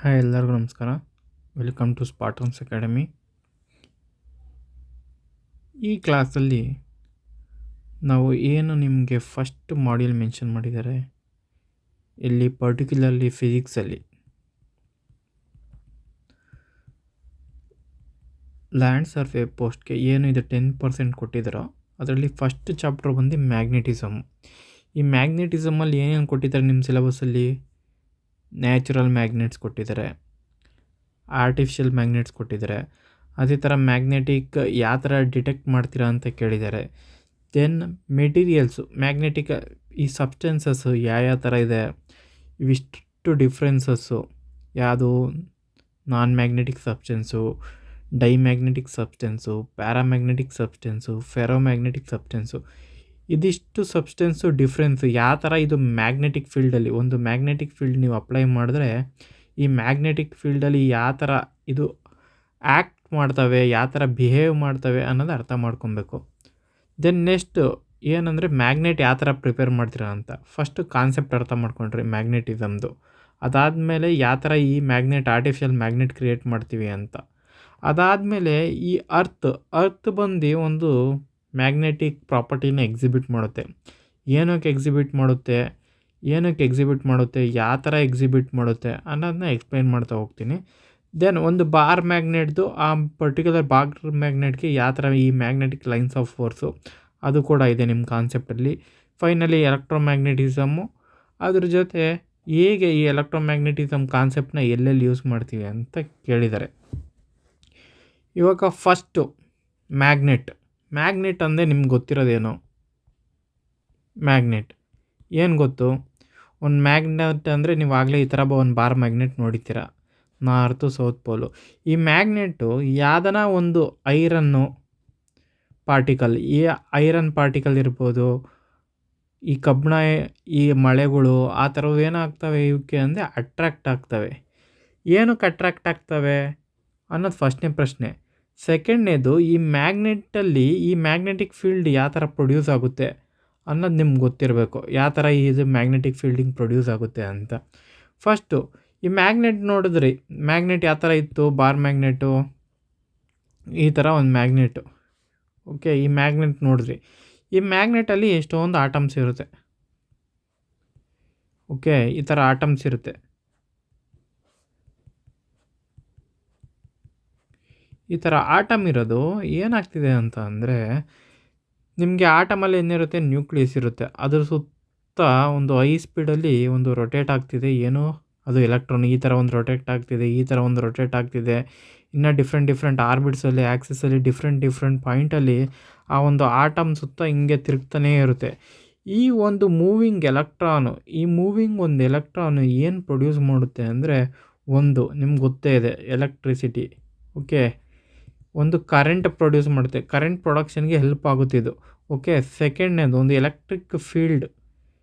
Hi ಎಲ್ಲರಿಗೂ ನಮಸ್ಕಾರ. Welcome to Spartans academy. ಈ ಕ್ಲಾಸಲ್ಲಿ ನಾವು ಏನು ನಿಮಗೆ ಫಸ್ಟ್ ಮಾಡ್ಯೂಲ್ ಮೆನ್ಷನ್ ಮಾಡಿದ್ದಾರೆ ಇಲ್ಲಿ ಪರ್ಟಿಕ್ಯುಲರ್ಲಿ ಫಿಸಿಕ್ಸಲ್ಲಿ ಲ್ಯಾಂಡ್ ಸರ್ಫೇ ಪೋಸ್ಟ್ಗೆ ಏನು ಇದು 10% ಕೊಟ್ಟಿದ್ದಾರೋ ಅದರಲ್ಲಿ ಫಸ್ಟ್ ಚಾಪ್ಟರ್ ಬಂದು ಮ್ಯಾಗ್ನೆಟಿಸಮ್. ಈ ಮ್ಯಾಗ್ನೆಟಿಸಮಲ್ಲಿ ಏನೇನು ಕೊಟ್ಟಿದ್ದಾರೆ ನಿಮ್ಮ ಸಿಲೆಬಸ್ಸಲ್ಲಿ ನ್ಯಾಚುರಲ್ ಮ್ಯಾಗ್ನೆಟ್ಸ್ ಕೊಟ್ಟಿದ್ದಾರೆ, ಆರ್ಟಿಫಿಷಿಯಲ್ ಮ್ಯಾಗ್ನೆಟ್ಸ್ ಕೊಟ್ಟಿದ್ದಾರೆ, ಅದೇ ಥರ ಮ್ಯಾಗ್ನೆಟಿಕ್ ಯಾವ ಥರ ಡಿಟೆಕ್ಟ್ ಮಾಡ್ತೀರಾ ಅಂತ ಕೇಳಿದ್ದಾರೆ. ದೆನ್ ಮೆಟೀರಿಯಲ್ಸು ಮ್ಯಾಗ್ನೆಟಿಕ್ ಈ ಸಬ್ಸ್ಟೆನ್ಸಸ್ಸು ಯಾವ ಥರ ಇದೆ, ಇವಿಷ್ಟು ಡಿಫ್ರೆನ್ಸಸ್ಸು ಯಾವುದು non magnetic substance, diamagnetic substance, paramagnetic substance, ferromagnetic substance, ಇದಿಷ್ಟು ಸಬ್ಸ್ಟೆನ್ಸು ಡಿಫ್ರೆನ್ಸು ಯಾವ ಥರ ಇದು ಮ್ಯಾಗ್ನೆಟಿಕ್ ಫೀಲ್ಡಲ್ಲಿ ಒಂದು ಮ್ಯಾಗ್ನೆಟಿಕ್ ಫೀಲ್ಡ್ ನೀವು ಅಪ್ಲೈ ಮಾಡಿದ್ರೆ ಈ ಮ್ಯಾಗ್ನೆಟಿಕ್ ಫೀಲ್ಡಲ್ಲಿ ಯಾವ ಥರ ಇದು ಆ್ಯಕ್ಟ್ ಮಾಡ್ತವೆ, ಯಾವ ಥರ ಬಿಹೇವ್ ಮಾಡ್ತವೆ ಅನ್ನೋದು ಅರ್ಥ ಮಾಡ್ಕೊಬೇಕು. ದೆನ್ ನೆಕ್ಸ್ಟು ಏನಂದರೆ ಮ್ಯಾಗ್ನೆಟ್ ಯಾವ ಥರ ಪ್ರಿಪೇರ್ ಮಾಡ್ತೀರಾ ಅಂತ ಫಸ್ಟು ಕಾನ್ಸೆಪ್ಟ್ ಅರ್ಥ ಮಾಡ್ಕೊಂಡ್ರಿ ಮ್ಯಾಗ್ನೆಟಿಸಮ್ದು. ಅದಾದಮೇಲೆ ಯಾವ ಥರ ಈ ಮ್ಯಾಗ್ನೆಟ್ ಆರ್ಟಿಫಿಷಿಯಲ್ ಮ್ಯಾಗ್ನೆಟ್ ಕ್ರಿಯೇಟ್ ಮಾಡ್ತೀವಿ ಅಂತ. ಅದಾದಮೇಲೆ ಈ ಅರ್ತ್ ಬಂದು ಒಂದು ಮ್ಯಾಗ್ನೆಟಿಕ್ ಪ್ರಾಪರ್ಟಿನ ಎಕ್ಸಿಬಿಟ್ ಮಾಡುತ್ತೆ. ಏನಕ್ಕೆ ಎಕ್ಸಿಬಿಟ್ ಮಾಡುತ್ತೆ, ಯಾವ ಥರ ಎಕ್ಸಿಬಿಟ್ ಮಾಡುತ್ತೆ ಅನ್ನೋದನ್ನ ಎಕ್ಸ್ಪ್ಲೈನ್ ಮಾಡ್ತಾ ಹೋಗ್ತೀನಿ. ದೆನ್ ಒಂದು ಬಾರ್ ಮ್ಯಾಗ್ನೆಟ್ದು ಆ ಪರ್ಟಿಕ್ಯುಲರ್ ಬಾರ್ ಮ್ಯಾಗ್ನೆಟ್ಗೆ ಯಾವ ಥರ ಈ ಮ್ಯಾಗ್ನೆಟಿಕ್ ಲೈನ್ಸ್ ಆಫ್ ಫೋರ್ಸು ಅದು ಕೂಡ ಇದೆ ನಿಮ್ಮ ಕಾನ್ಸೆಪ್ಟಲ್ಲಿ. ಫೈನಲಿ ಎಲೆಕ್ಟ್ರೋಮ್ಯಾಗ್ನೆಟಿಸಮ್ಮು, ಅದ್ರ ಜೊತೆ ಹೇಗೆ ಈ ಎಲೆಕ್ಟ್ರೋಮ್ಯಾಗ್ನೆಟಿಸಮ್ ಕಾನ್ಸೆಪ್ಟನ್ನ ಎಲ್ಲೆಲ್ಲಿ ಯೂಸ್ ಮಾಡ್ತೀವಿ ಅಂತ ಕೇಳಿದ್ದಾರೆ. ಇವಾಗ ಫಸ್ಟು ಮ್ಯಾಗ್ನೆಟ್ ಅಂದರೆ ನಿಮ್ಗೆ ಗೊತ್ತಿರೋದೇನು, ಮ್ಯಾಗ್ನೆಟ್ ಏನು ಗೊತ್ತು? ಒಂದು ಮ್ಯಾಗ್ನೆಟ್ ಅಂದರೆ ನೀವು ಆಗಲೇ ಈ ಥರ ಒಂದು ಬಾರ್ ಮ್ಯಾಗ್ನೆಟ್ ನೋಡಿದ್ದೀರ, ನಾರ್ತು ಸೌತ್ ಪೋಲು. ಈ ಮ್ಯಾಗ್ನೆಟ್ಟು ಯಾವುದನ ಒಂದು ಐರನ್ನು ಪಾರ್ಟಿಕಲ್, ಈ ಐರನ್ ಪಾರ್ಟಿಕಲ್ ಇರ್ಬೋದು, ಈ ಕಬ್ಬಿಣ, ಈ ಮಳೆಗಳು ಆ ಥರವು ಏನಾಗ್ತವೆ ಇವಕ್ಕೆ ಅಂದರೆ ಅಟ್ರ್ಯಾಕ್ಟ್ ಆಗ್ತವೆ. ಏನಕ್ಕೆ ಅಟ್ರ್ಯಾಕ್ಟ್ ಆಗ್ತವೆ ಅನ್ನೋದು ಫಸ್ಟ್ನೇ ಪ್ರಶ್ನೆ. ಸೆಕೆಂಡ್ನೇದು ಈ ಮ್ಯಾಗ್ನೆಟ್ಟಲ್ಲಿ ಈ ಮ್ಯಾಗ್ನೆಟಿಕ್ ಫೀಲ್ಡ್ ಯಾವ ಥರ ಪ್ರೊಡ್ಯೂಸ್ ಆಗುತ್ತೆ ಅನ್ನೋದು ನಿಮ್ಗೆ ಗೊತ್ತಿರಬೇಕು, ಯಾವ ಥರ ಇದು ಮ್ಯಾಗ್ನೆಟಿಕ್ ಫೀಲ್ಡಿಂಗ್ ಪ್ರೊಡ್ಯೂಸ್ ಆಗುತ್ತೆ ಅಂತ. ಫಸ್ಟು ಈ ಮ್ಯಾಗ್ನೆಟ್ ನೋಡಿದ್ರಿ, ಮ್ಯಾಗ್ನೆಟ್ ಯಾವ ಥರ ಇತ್ತು, ಬಾರ್ ಮ್ಯಾಗ್ನೆಟು ಈ ಥರ ಒಂದು ಮ್ಯಾಗ್ನೆಟು. ಓಕೆ, ಈ ಮ್ಯಾಗ್ನೆಟ್ ನೋಡಿದ್ರಿ, ಈ ಮ್ಯಾಗ್ನೆಟಲ್ಲಿ ಎಷ್ಟೊಂದು ಆಟಮ್ಸ್ ಇರುತ್ತೆ. ಓಕೆ, ಈ ಥರ ಆಟಮ್ಸ್ ಇರುತ್ತೆ. ಈ ಥರ ಆಟಮ್ ಇರೋದು ಏನಾಗ್ತಿದೆ ಅಂತ ಅಂದರೆ, ನಿಮಗೆ ಆಟಮಲ್ಲಿ ಏನಿರುತ್ತೆ, ನ್ಯೂಕ್ಲಿಯಸ್ ಇರುತ್ತೆ, ಅದ್ರ ಸುತ್ತ ಒಂದು ಹೈ ಸ್ಪೀಡಲ್ಲಿ ಒಂದು ರೊಟೇಟ್ ಆಗ್ತಿದೆ, ಏನೋ ಅದು ಎಲೆಕ್ಟ್ರಾನ್ ಈ ಥರ ಒಂದು ರೊಟೇಟ್ ಆಗ್ತಿದೆ, ಈ ಥರ ಒಂದು ರೊಟೇಟ್ ಆಗ್ತಿದೆ. ಇನ್ನು ಡಿಫ್ರೆಂಟ್ ಆರ್ಬಿಟ್ಸಲ್ಲಿ, ಆ್ಯಕ್ಸಿಸಲ್ಲಿ ಡಿಫ್ರೆಂಟ್ ಪಾಯಿಂಟಲ್ಲಿ ಆ ಒಂದು ಆಟಮ್ ಸುತ್ತ ಹಿಂಗೆ ತಿರುಗ್ತಾನೇ ಇರುತ್ತೆ. ಈ ಒಂದು ಮೂವಿಂಗ್ ಒಂದು ಎಲೆಕ್ಟ್ರಾನು ಏನು ಪ್ರೊಡ್ಯೂಸ್ ಮಾಡುತ್ತೆ ಅಂದರೆ, ಒಂದು ನಿಮ್ಗೆ ಗೊತ್ತೇ ಇದೆ ಎಲೆಕ್ಟ್ರಿಸಿಟಿ. ಓಕೆ, ಒಂದು ಕರೆಂಟ್ ಪ್ರೊಡ್ಯೂಸ್ ಮಾಡುತ್ತೆ, ಕರೆಂಟ್ ಪ್ರೊಡಕ್ಷನ್ಗೆ ಹೆಲ್ಪ್ ಆಗುತ್ತೆ ಇದು. ಓಕೆ, ಸೆಕೆಂಡ್ನೇದು ಒಂದು ಎಲೆಕ್ಟ್ರಿಕ್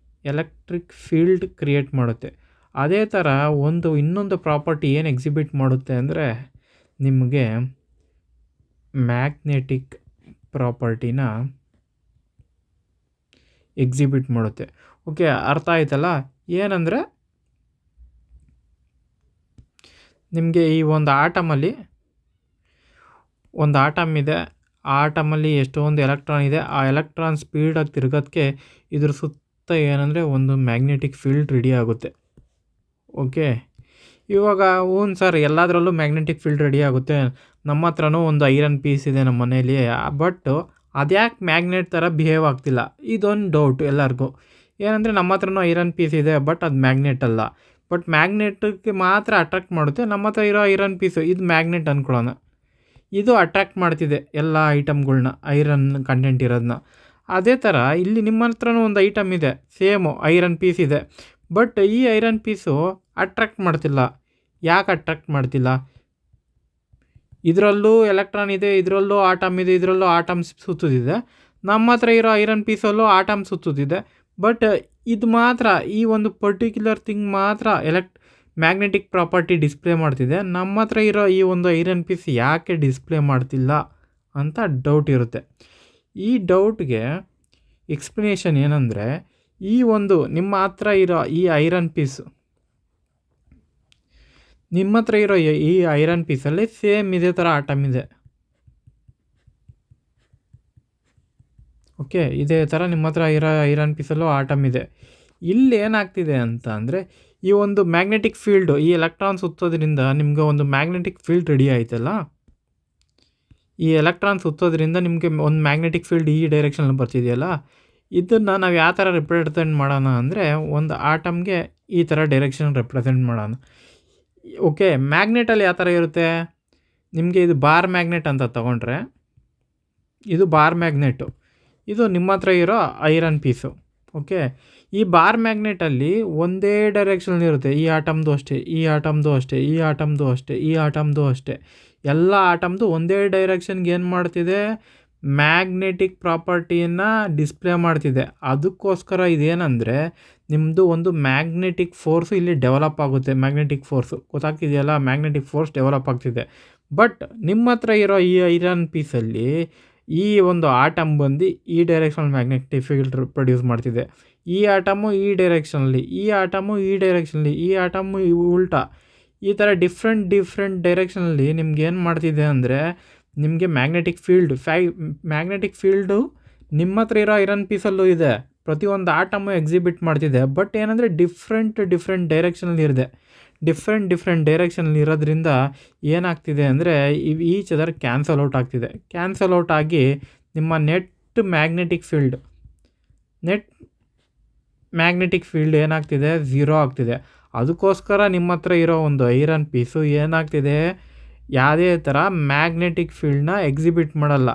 ಫೀಲ್ಡ್ ಕ್ರಿಯೇಟ್ ಮಾಡುತ್ತೆ. ಅದೇ ಥರ ಇನ್ನೊಂದು ಪ್ರಾಪರ್ಟಿ ಏನು ಎಕ್ಸಿಬಿಟ್ ಮಾಡುತ್ತೆ ಅಂದರೆ, ನಿಮಗೆ ಮ್ಯಾಗ್ನೆಟಿಕ್ ಪ್ರಾಪರ್ಟಿನ ಎಕ್ಸಿಬಿಟ್ ಮಾಡುತ್ತೆ. ಓಕೆ, ಅರ್ಥ ಆಯ್ತಲ್ಲ? ಏನಂದರೆ ನಿಮಗೆ ಈ ಒಂದು ಆಟಮ್ ಇದೆ, ಆ ಆಟಮಲ್ಲಿ ಎಷ್ಟೊಂದು ಎಲೆಕ್ಟ್ರಾನ್ ಇದೆ, ಆ ಎಲೆಕ್ಟ್ರಾನ್ ಸ್ಪೀಡಾಗಿ ತಿರುಗೋದಕ್ಕೆ ಇದ್ರ ಸುತ್ತ ಏನಂದರೆ ಒಂದು ಮ್ಯಾಗ್ನೆಟಿಕ್ ಫೀಲ್ಡ್ ರೆಡಿ ಆಗುತ್ತೆ. ಓಕೆ, ಇವಾಗ ಸರ್ ಎಲ್ಲದರಲ್ಲೂ ಮ್ಯಾಗ್ನೆಟಿಕ್ ಫೀಲ್ಡ್ ರೆಡಿ ಆಗುತ್ತೆ, ನಮ್ಮ ಹತ್ರನೂ ಒಂದು ಐರನ್ ಪೀಸ್ ಇದೆ ನಮ್ಮ ಮನೇಲಿ, ಬಟ್ ಅದ್ಯಾಕೆ ಮ್ಯಾಗ್ನೆಟ್ ಥರ ಬಿಹೇವ್ ಆಗ್ತಿಲ್ಲ, ಇದೊಂದು ಡೌಟ್ ಎಲ್ಲರಿಗೂ. ಏನಂದರೆ ನಮ್ಮ ಹತ್ರನೂ ಐರನ್ ಪೀಸ್ ಇದೆ, ಬಟ್ ಅದು ಮ್ಯಾಗ್ನೆಟ್ ಅಲ್ಲ, ಬಟ್ ಮ್ಯಾಗ್ನೆಟ್ಗೆ ಮಾತ್ರ ಅಟ್ರಾಕ್ಟ್ ಮಾಡುತ್ತೆ. ನಮ್ಮ ಹತ್ರ ಇರೋ ಐರನ್ ಪೀಸು ಇದು ಮ್ಯಾಗ್ನೆಟ್ ಅಂದ್ಕೊಳ್ಳೋಣ, ಇದು ಅಟ್ರಾಕ್ಟ್ ಮಾಡ್ತಿದೆ ಎಲ್ಲ ಐಟಮ್ಗಳ್ನ, ಐರನ್ ಕಂಟೆಂಟ್ ಇರೋದನ್ನ. ಅದೇ ಥರ ಇಲ್ಲಿ ನಿಮ್ಮ ಹತ್ರನೂ ಒಂದು ಐಟಮ್ ಇದೆ, ಸೇಮು ಐರನ್ ಪೀಸ್ ಇದೆ, ಬಟ್ ಈ ಐರನ್ ಪೀಸು ಅಟ್ರಾಕ್ಟ್ ಮಾಡ್ತಿಲ್ಲ. ಯಾಕೆ ಅಟ್ರಾಕ್ಟ್ ಮಾಡ್ತಿಲ್ಲ? ಇದರಲ್ಲೂ ಎಲೆಕ್ಟ್ರಾನ್ ಇದೆ, ಇದರಲ್ಲೂ ಆಟಮ್ ಇದೆ, ಇದರಲ್ಲೂ ಆಟಮ್ ಸುತ್ತುತ್ತಿದೆ. ನಮ್ಮ ಹತ್ರ ಇರೋ ಐರನ್ ಪೀಸಲ್ಲೂ ಆಟಮ್ ಸುತ್ತುತ್ತಿದೆ, ಬಟ್ ಇದು ಮಾತ್ರ, ಈ ಒಂದು ಪರ್ಟಿಕ್ಯುಲರ್ ಥಿಂಗ್ ಮಾತ್ರ ಮ್ಯಾಗ್ನೆಟಿಕ್ ಪ್ರಾಪರ್ಟಿ ಡಿಸ್ಪ್ಲೇ ಮಾಡ್ತಿದೆ. ನಮ್ಮ ಹತ್ರ ಇರೋ ಈ ಒಂದು ಐರನ್ ಪೀಸ್ ಯಾಕೆ ಡಿಸ್ಪ್ಲೇ ಮಾಡ್ತಿಲ್ಲ ಅಂತ ಡೌಟ್ ಇರುತ್ತೆ. ಈ ಡೌಟ್ಗೆ ಎಕ್ಸ್ಪ್ಲನೇಷನ್ ಏನಂದರೆ, ನಿಮ್ಮ ಹತ್ರ ಇರೋ ಈ ಐರನ್ ಪೀಸು ನಿಮ್ಮ ಹತ್ರ ಇರೋ ಈ ಐರನ್ ಪೀಸಲ್ಲಿ ಸೇಮ್ ಇದೇ ಥರ ಆಟಮ್ ಇದೆ. ಓಕೆ, ಇದೇ ಥರ ನಿಮ್ಮ ಹತ್ರ ಇರೋ ಐರನ್ ಪೀಸಲ್ಲೂ ಆಟಮ್ ಇದೆ. ಇಲ್ಲಿ ಏನಾಗ್ತಿದೆ ಅಂತ ಅಂದರೆ, ಈ ಒಂದು ಮ್ಯಾಗ್ನೆಟಿಕ್ ಫೀಲ್ಡು, ಈ ಎಲೆಕ್ಟ್ರಾನ್ ಸುತ್ತೋದ್ರಿಂದ ನಿಮ್ಗೆ ಒಂದು ಮ್ಯಾಗ್ನೆಟಿಕ್ ಫೀಲ್ಡ್ ರೆಡಿ ಆಯ್ತಲ್ಲ. ಈ ಎಲೆಕ್ಟ್ರಾನ್ ಸುತ್ತೋದ್ರಿಂದ ನಿಮಗೆ ಒಂದು ಮ್ಯಾಗ್ನೆಟಿಕ್ ಫೀಲ್ಡ್ ಈ ಡೈರೆಕ್ಷನಲ್ಲಿ ಬರ್ತಿದೆಯಲ್ಲ, ಇದನ್ನು ನಾವು ಯಾವ ಥರ ರಿಪ್ರೆಸೆಂಟ್ ಮಾಡೋಣ ಅಂದರೆ, ಒಂದು ಆಟಮ್ಗೆ ಈ ಥರ ಡೈರೆಕ್ಷನ್ ರೆಪ್ರೆಸೆಂಟ್ ಮಾಡೋಣ. ಓಕೆ, ಮ್ಯಾಗ್ನೆಟಲ್ಲಿ ಯಾವ ಥರ ಇರುತ್ತೆ, ನಿಮಗೆ ಇದು ಬಾರ್ ಮ್ಯಾಗ್ನೆಟ್ ಅಂತ ತೊಗೊಂಡ್ರೆ, ಇದು ಬಾರ್ ಮ್ಯಾಗ್ನೆಟು, ಇದು ನಿಮ್ಮ ಹತ್ರ ಇರೋ ಐರನ್ ಪೀಸು. ಓಕೆ, ಈ ಬಾರ್ ಮ್ಯಾಗ್ನೆಟಲ್ಲಿ ಒಂದೇ ಡೈರೆಕ್ಷನ್ ಇರುತ್ತೆ. ಈ ಆಟಮ್ದು ಅಷ್ಟೇ, ಈ ಆಟಮ್ದು ಅಷ್ಟೇ, ಈ ಆಟಮ್ದು ಅಷ್ಟೇ, ಈ ಆಟಮ್ದು ಅಷ್ಟೇ. ಎಲ್ಲ ಆಟಮ್ದು ಒಂದೇ ಡೈರೆಕ್ಷನ್ಗೆ ಏನು ಮಾಡ್ತಿದೆ, ಮ್ಯಾಗ್ನೆಟಿಕ್ ಪ್ರಾಪರ್ಟಿಯನ್ನು ಡಿಸ್ಪ್ಲೇ ಮಾಡ್ತಿದೆ. ಅದಕ್ಕೋಸ್ಕರ ಇದೇನೆಂದರೆ, ನಿಮ್ಮದು ಒಂದು ಮ್ಯಾಗ್ನೆಟಿಕ್ ಫೋರ್ಸು ಇಲ್ಲಿ ಡೆವಲಪ್ ಆಗುತ್ತೆ. ಮ್ಯಾಗ್ನೆಟಿಕ್ ಫೋರ್ಸು ಗೊತ್ತಾಗ್ತಿದೆಯಲ್ಲ, ಮ್ಯಾಗ್ನೆಟಿಕ್ ಫೋರ್ಸ್ ಡೆವಲಪ್ ಆಗ್ತಿದೆ. ಬಟ್ ನಿಮ್ಮ ಹತ್ರ ಇರೋ ಈ ಐರನ್ ಪೀಸಲ್ಲಿ ಈ ಒಂದು ಆಟಮ್ ಬಂದು ಈ ಡೈರೆಕ್ಷನ್ ಮ್ಯಾಗ್ನೆಟಿಕ್ ಫೀಲ್ಡ್ ಪ್ರೊಡ್ಯೂಸ್ ಮಾಡ್ತಿದೆ. ಈ ಆಟಮು ಈ ಡೈರೆಕ್ಷನಲ್ಲಿ, ಈ ಆಟಮು ಈ ಡೈರೆಕ್ಷನಲ್ಲಿ, ಈ ಆಟಮು ಉಲ್ಟಾ, ಈ ಥರ ಡಿಫ್ರೆಂಟ್ ಡೈರೆಕ್ಷನಲ್ಲಿ ನಿಮ್ಗೆ ಏನು ಮಾಡ್ತಿದೆ ಅಂದರೆ, ನಿಮಗೆ ಮ್ಯಾಗ್ನೆಟಿಕ್ ಫೀಲ್ಡು ನಿಮ್ಮ ಹತ್ರ ಇರೋ ಐರನ್ ಪೀಸಲ್ಲೂ ಇದೆ. ಪ್ರತಿಯೊಂದು ಆಟಮು ಎಕ್ಸಿಬಿಟ್ ಮಾಡ್ತಿದೆ. ಬಟ್ ಏನಂದರೆ ಡಿಫ್ರೆಂಟ್ ಡೈರೆಕ್ಷನಲ್ಲಿ ಇರಿದೆ. ಡಿಫ್ರೆಂಟ್ ಡೈರೆಕ್ಷನಲ್ಲಿ ಇರೋದ್ರಿಂದ ಏನಾಗ್ತಿದೆ ಅಂದರೆ, ಈಚ್ ಅದರ್ ಕ್ಯಾನ್ಸಲ್ ಔಟ್ ಆಗ್ತಿದೆ. ಕ್ಯಾನ್ಸಲ್ ಔಟ್ ಆಗಿ ನಿಮ್ಮ ನೆಟ್ ಮ್ಯಾಗ್ನೆಟಿಕ್ ಫೀಲ್ಡ್ ಏನಾಗ್ತಿದೆ, ಝೀರೋ ಆಗ್ತಿದೆ. ಅದಕ್ಕೋಸ್ಕರ ನಿಮ್ಮ ಹತ್ರ ಇರೋ ಒಂದು ಐರನ್ ಪೀಸು ಏನಾಗ್ತಿದೆ, ಯಾವುದೇ ಥರ ಮ್ಯಾಗ್ನೆಟಿಕ್ ಫೀಲ್ಡ್ನ ಎಕ್ಸಿಬಿಟ್ ಮಾಡಲ್ಲ.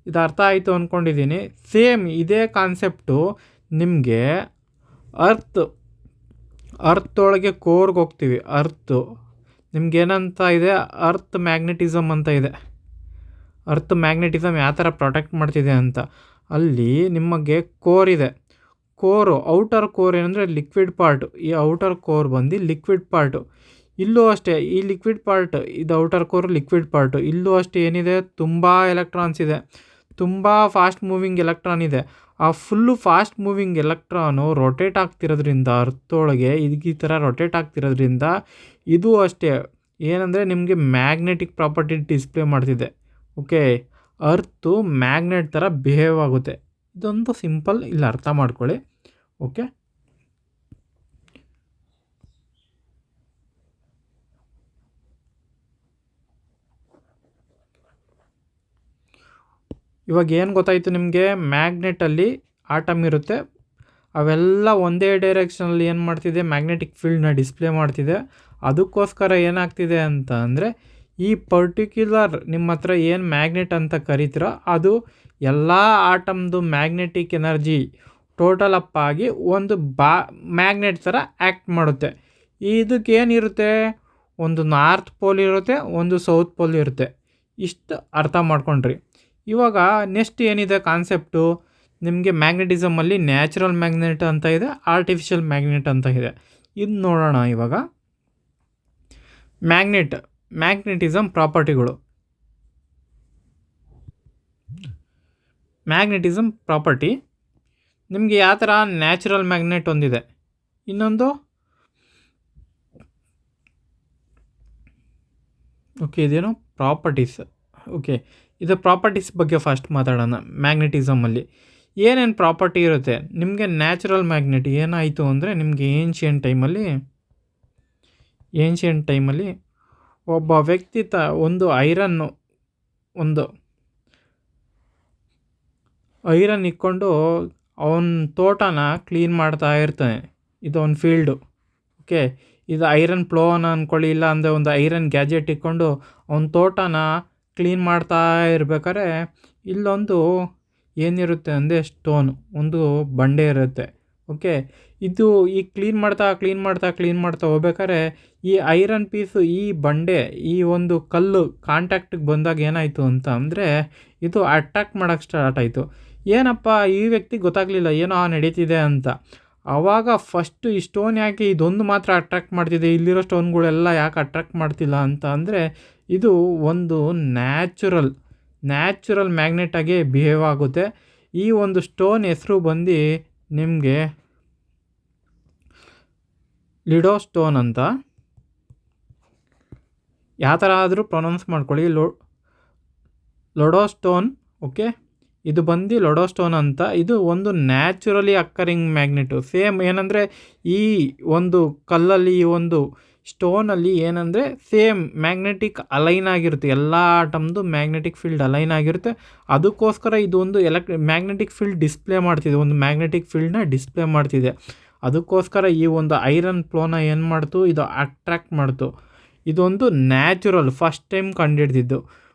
ಇದು ಅರ್ಥ ಆಯಿತು ಅಂದ್ಕೊಂಡಿದ್ದೀನಿ. ಸೇಮ್ ಇದೇ ಕಾನ್ಸೆಪ್ಟು ನಿಮಗೆ ಅರ್ಥೊಳಗೆ ಕೋರ್ಗೆ ಹೋಗ್ತೀವಿ. ನಿಮ್ಗೇನಂತ ಇದೆ, ಅರ್ತ್ ಮ್ಯಾಗ್ನೆಟಿಸಮ್ ಅಂತ ಇದೆ. ಅರ್ತ್ ಮ್ಯಾಗ್ನೆಟಿಸಮ್ ಯಾವ ಥರ ಪ್ರೊಟೆಕ್ಟ್ ಮಾಡ್ತಿದೆ ಅಂತ. ಅಲ್ಲಿ ನಿಮಗೆ ಕೋರ್ ಇದೆ. ಔಟರ್ ಕೋರ್ ಏನಂದರೆ ಲಿಕ್ವಿಡ್ ಪಾರ್ಟು. ಈ ಔಟರ್ ಕೋರ್ ಬಂದು ಲಿಕ್ವಿಡ್ ಪಾರ್ಟು. ಇಲ್ಲೂ ಅಷ್ಟೇ, ಈ ಲಿಕ್ವಿಡ್ ಪಾರ್ಟ್, ಇದು ಔಟರ್ ಕೋರ್ ಲಿಕ್ವಿಡ್ ಪಾರ್ಟು. ಇಲ್ಲೂ ಅಷ್ಟೇ ಏನಿದೆ, ತುಂಬ ಎಲೆಕ್ಟ್ರಾನ್ಸ್ ಇದೆ, ತುಂಬ ಫಾಸ್ಟ್ ಮೂವಿಂಗ್ ಎಲೆಕ್ಟ್ರಾನ್ ಇದೆ. ಆ full fast moving electron rotate ಆಗ್ತಿರೋದ್ರಿಂದ, ಅರ್ಥೊಳಗೆ ಈ ಥರ ರೊಟೇಟ್ ಆಗ್ತಿರೋದ್ರಿಂದ ಇದು ಅಷ್ಟೇ ಏನಂದರೆ ನಿಮಗೆ ಮ್ಯಾಗ್ನೆಟಿಕ್ ಪ್ರಾಪರ್ಟಿ ಡಿಸ್ಪ್ಲೇ ಮಾಡ್ತಿದೆ. ಓಕೆ, ಅರ್ತು ಮ್ಯಾಗ್ನೆಟ್ ಥರ ಬಿಹೇವ್ ಆಗುತ್ತೆ. ಇದೊಂದು ಸಿಂಪಲ್ ಇಲ್ಲಿ ಅರ್ಥ ಮಾಡ್ಕೊಳ್ಳಿ. ಓಕೆ, ಇವಾಗ ಏನು ಗೊತ್ತಾಯಿತು ನಿಮಗೆ, ಮ್ಯಾಗ್ನೆಟಲ್ಲಿ ಆಟಮ್ ಇರುತ್ತೆ, ಅವೆಲ್ಲ ಒಂದೇ ಡೈರೆಕ್ಷನಲ್ಲಿ ಏನು ಮಾಡ್ತಿದೆ, ಮ್ಯಾಗ್ನೆಟಿಕ್ ಫೀಲ್ಡ್ನ ಡಿಸ್ಪ್ಲೇ ಮಾಡ್ತಿದೆ. ಅದಕ್ಕೋಸ್ಕರ ಏನಾಗ್ತಿದೆ ಅಂತ ಅಂದರೆ, ಈ ಪರ್ಟಿಕ್ಯುಲರ್ ನಿಮ್ಮ ಹತ್ರ ಏನು ಮ್ಯಾಗ್ನೆಟ್ ಅಂತ ಕರಿತೀರೋ ಅದು ಎಲ್ಲ ಆಟಮ್ದು ಮ್ಯಾಗ್ನೆಟಿಕ್ ಎನರ್ಜಿ ಟೋಟಲ್ ಅಪ್ ಆಗಿ ಒಂದು ಮ್ಯಾಗ್ನೆಟ್ ಥರ ಆ್ಯಕ್ಟ್ ಮಾಡುತ್ತೆ. ಇದಕ್ಕೇನಿರುತ್ತೆ, ಒಂದು ನಾರ್ತ್ ಪೋಲ್ ಇರುತ್ತೆ, ಒಂದು ಸೌತ್ ಪೋಲ್ ಇರುತ್ತೆ. ಇಷ್ಟು ಅರ್ಥ ಮಾಡ್ಕೊಂಡ್ರಿ. ಇವಾಗ ನೆಕ್ಸ್ಟ್ ಏನಿದೆ ಕಾನ್ಸೆಪ್ಟು, ನಿಮಗೆ ಮ್ಯಾಗ್ನೆಟಿಸಮಲ್ಲಿ ನ್ಯಾಚುರಲ್ ಮ್ಯಾಗ್ನೆಟ್ ಅಂತ ಇದೆ, ಆರ್ಟಿಫಿಷಿಯಲ್ ಮ್ಯಾಗ್ನೆಟ್ ಅಂತ ಇದೆ. ಇದು ನೋಡೋಣ ಇವಾಗ. ಮ್ಯಾಗ್ನೆಟಿಸಮ್ ಪ್ರಾಪರ್ಟಿಗಳು. ಮ್ಯಾಗ್ನೆಟಿಸಮ್ ಪ್ರಾಪರ್ಟಿ ನಿಮಗೆ ಯಾವ ಥರ, ನ್ಯಾಚುರಲ್ ಮ್ಯಾಗ್ನೆಟ್ ಒಂದಿದೆ, ಇನ್ನೊಂದು ಓಕೆ ಇದೇನು ಪ್ರಾಪರ್ಟೀಸ್. ಓಕೆ, ಇದು ಪ್ರಾಪರ್ಟೀಸ್ ಬಗ್ಗೆ ಫಸ್ಟ್ ಮಾತಾಡೋಣ. ಮ್ಯಾಗ್ನೆಟಿಸಮಲ್ಲಿ ಏನೇನು ಪ್ರಾಪರ್ಟಿ ಇರುತ್ತೆ ನಿಮಗೆ. ನ್ಯಾಚುರಲ್ ಮ್ಯಾಗ್ನೆಟ್ ಏನಾಯಿತು ಅಂದರೆ, ನಿಮಗೆ ಏನ್ಷಿಯಂಟ್ ಟೈಮಲ್ಲಿ ಒಬ್ಬ ವ್ಯಕ್ತಿ ಒಂದು ಐರನ್ ಇಕ್ಕೊಂಡು ಅವನ ತೋಟನ ಕ್ಲೀನ್ ಮಾಡ್ತಾ ಇರ್ತಾನೆ. ಇದು ಒಂದು ಫೀಲ್ಡು. ಓಕೆ, ಇದು ಐರನ್ ಪ್ಲೋನ ಅಂದ್ಕೊಳ್ಳಿ, ಇಲ್ಲ ಅಂದರೆ ಒಂದು ಐರನ್ ಗ್ಯಾಜೆಟ್ ಇಕ್ಕೊಂಡು ಅವನ ತೋಟನ ಕ್ಲೀನ್ ಮಾಡ್ತಾ ಇರ್ಬೇಕಾದ್ರೆ ಇಲ್ಲೊಂದು ಏನಿರುತ್ತೆ ಅಂದರೆ ಸ್ಟೋನ್, ಒಂದು ಬಂಡೆ ಇರುತ್ತೆ. ಓಕೆ, ಇದು ಈ ಕ್ಲೀನ್ ಮಾಡ್ತಾ ಹೋಗ್ಬೇಕಾದ್ರೆ ಈ ಐರನ್ ಪೀಸು ಈ ಬಂಡೆ, ಈ ಒಂದು ಕಲ್ಲು ಕಾಂಟ್ಯಾಕ್ಟಿಗೆ ಬಂದಾಗ ಏನಾಯಿತು ಅಂತ ಅಂದರೆ, ಇದು ಅಟ್ರಾಕ್ಟ್ ಮಾಡೋಕ್ಕೆ ಸ್ಟಾರ್ಟ್ ಆಯಿತು. ಏನಪ್ಪ ಈ ವ್ಯಕ್ತಿಗೆ ಗೊತ್ತಾಗಲಿಲ್ಲ ಏನೋ ನಡೀತಿದೆ ಅಂತ. ಆವಾಗ ಫಸ್ಟು ಈ ಸ್ಟೋನ್ ಯಾಕೆ ಇದೊಂದು ಮಾತ್ರ ಅಟ್ರಾಕ್ಟ್ ಮಾಡ್ತಿದೆ, ಇಲ್ಲಿರೋ ಸ್ಟೋನ್ಗಳೆಲ್ಲ ಯಾಕೆ ಅಟ್ರಾಕ್ಟ್ ಮಾಡ್ತಿಲ್ಲ ಅಂತ ಅಂದರೆ, ಇದು ಒಂದು ನ್ಯಾಚುರಲ್ ಮ್ಯಾಗ್ನೆಟಾಗಿ ಬಿಹೇವ್ ಆಗುತ್ತೆ. ಈ ಒಂದು ಸ್ಟೋನ್ ಹೆಸರು ಬಂದು ನಿಮಗೆ ಲಿಡೋ ಸ್ಟೋನ್ ಅಂತ. ಯಾವ ಥರ ಆದರೂ ಪ್ರೊನೌನ್ಸ್ ಮಾಡ್ಕೊಳ್ಳಿ. ಲೊಡೋಸ್ಟೋನ್. ಓಕೆ, ಇದು ಬಂದು ಲೊಡೋಸ್ಟೋನ್ ಅಂತ. ಇದು ಒಂದು ನ್ಯಾಚುರಲಿ ಅಕ್ಕರಿಂಗ್ ಮ್ಯಾಗ್ನೆಟು. ಸೇಮ್ ಏನಂದರೆ ಈ ಒಂದು ಕಲ್ಲಲ್ಲಿ, ಈ ಒಂದು ಸ್ಟೋನಲ್ಲಿ ಏನಂದರೆ ಸೇಮ್ ಮ್ಯಾಗ್ನೆಟಿಕ್ ಅಲೈನ್ ಆಗಿರುತ್ತೆ. ಎಲ್ಲ ಆಟಮ್ದು ಮ್ಯಾಗ್ನೆಟಿಕ್ ಫೀಲ್ಡ್ ಅಲೈನ್ ಆಗಿರುತ್ತೆ. ಅದಕ್ಕೋಸ್ಕರ ಇದು ಒಂದು ಮ್ಯಾಗ್ನೆಟಿಕ್ ಫೀಲ್ಡ್ ಡಿಸ್ಪ್ಲೇ ಮಾಡ್ತಿದೆ, ಒಂದು ಮ್ಯಾಗ್ನೆಟಿಕ್ ಫೀಲ್ಡ್ನ ಡಿಸ್ಪ್ಲೇ ಮಾಡ್ತಿದೆ. ಅದಕ್ಕೋಸ್ಕರ ಈ ಒಂದು ಐರನ್ ಫ್ಲೋನ ಏನು ಮಾಡ್ತು, ಇದು ಅಟ್ರ್ಯಾಕ್ಟ್ ಮಾಡ್ತು. ಇದೊಂದು ನ್ಯಾಚುರಲ್ ಫಸ್ಟ್ ಟೈಮ್ ಕಂಡುಹಿಡ್ದಿದ್ದು.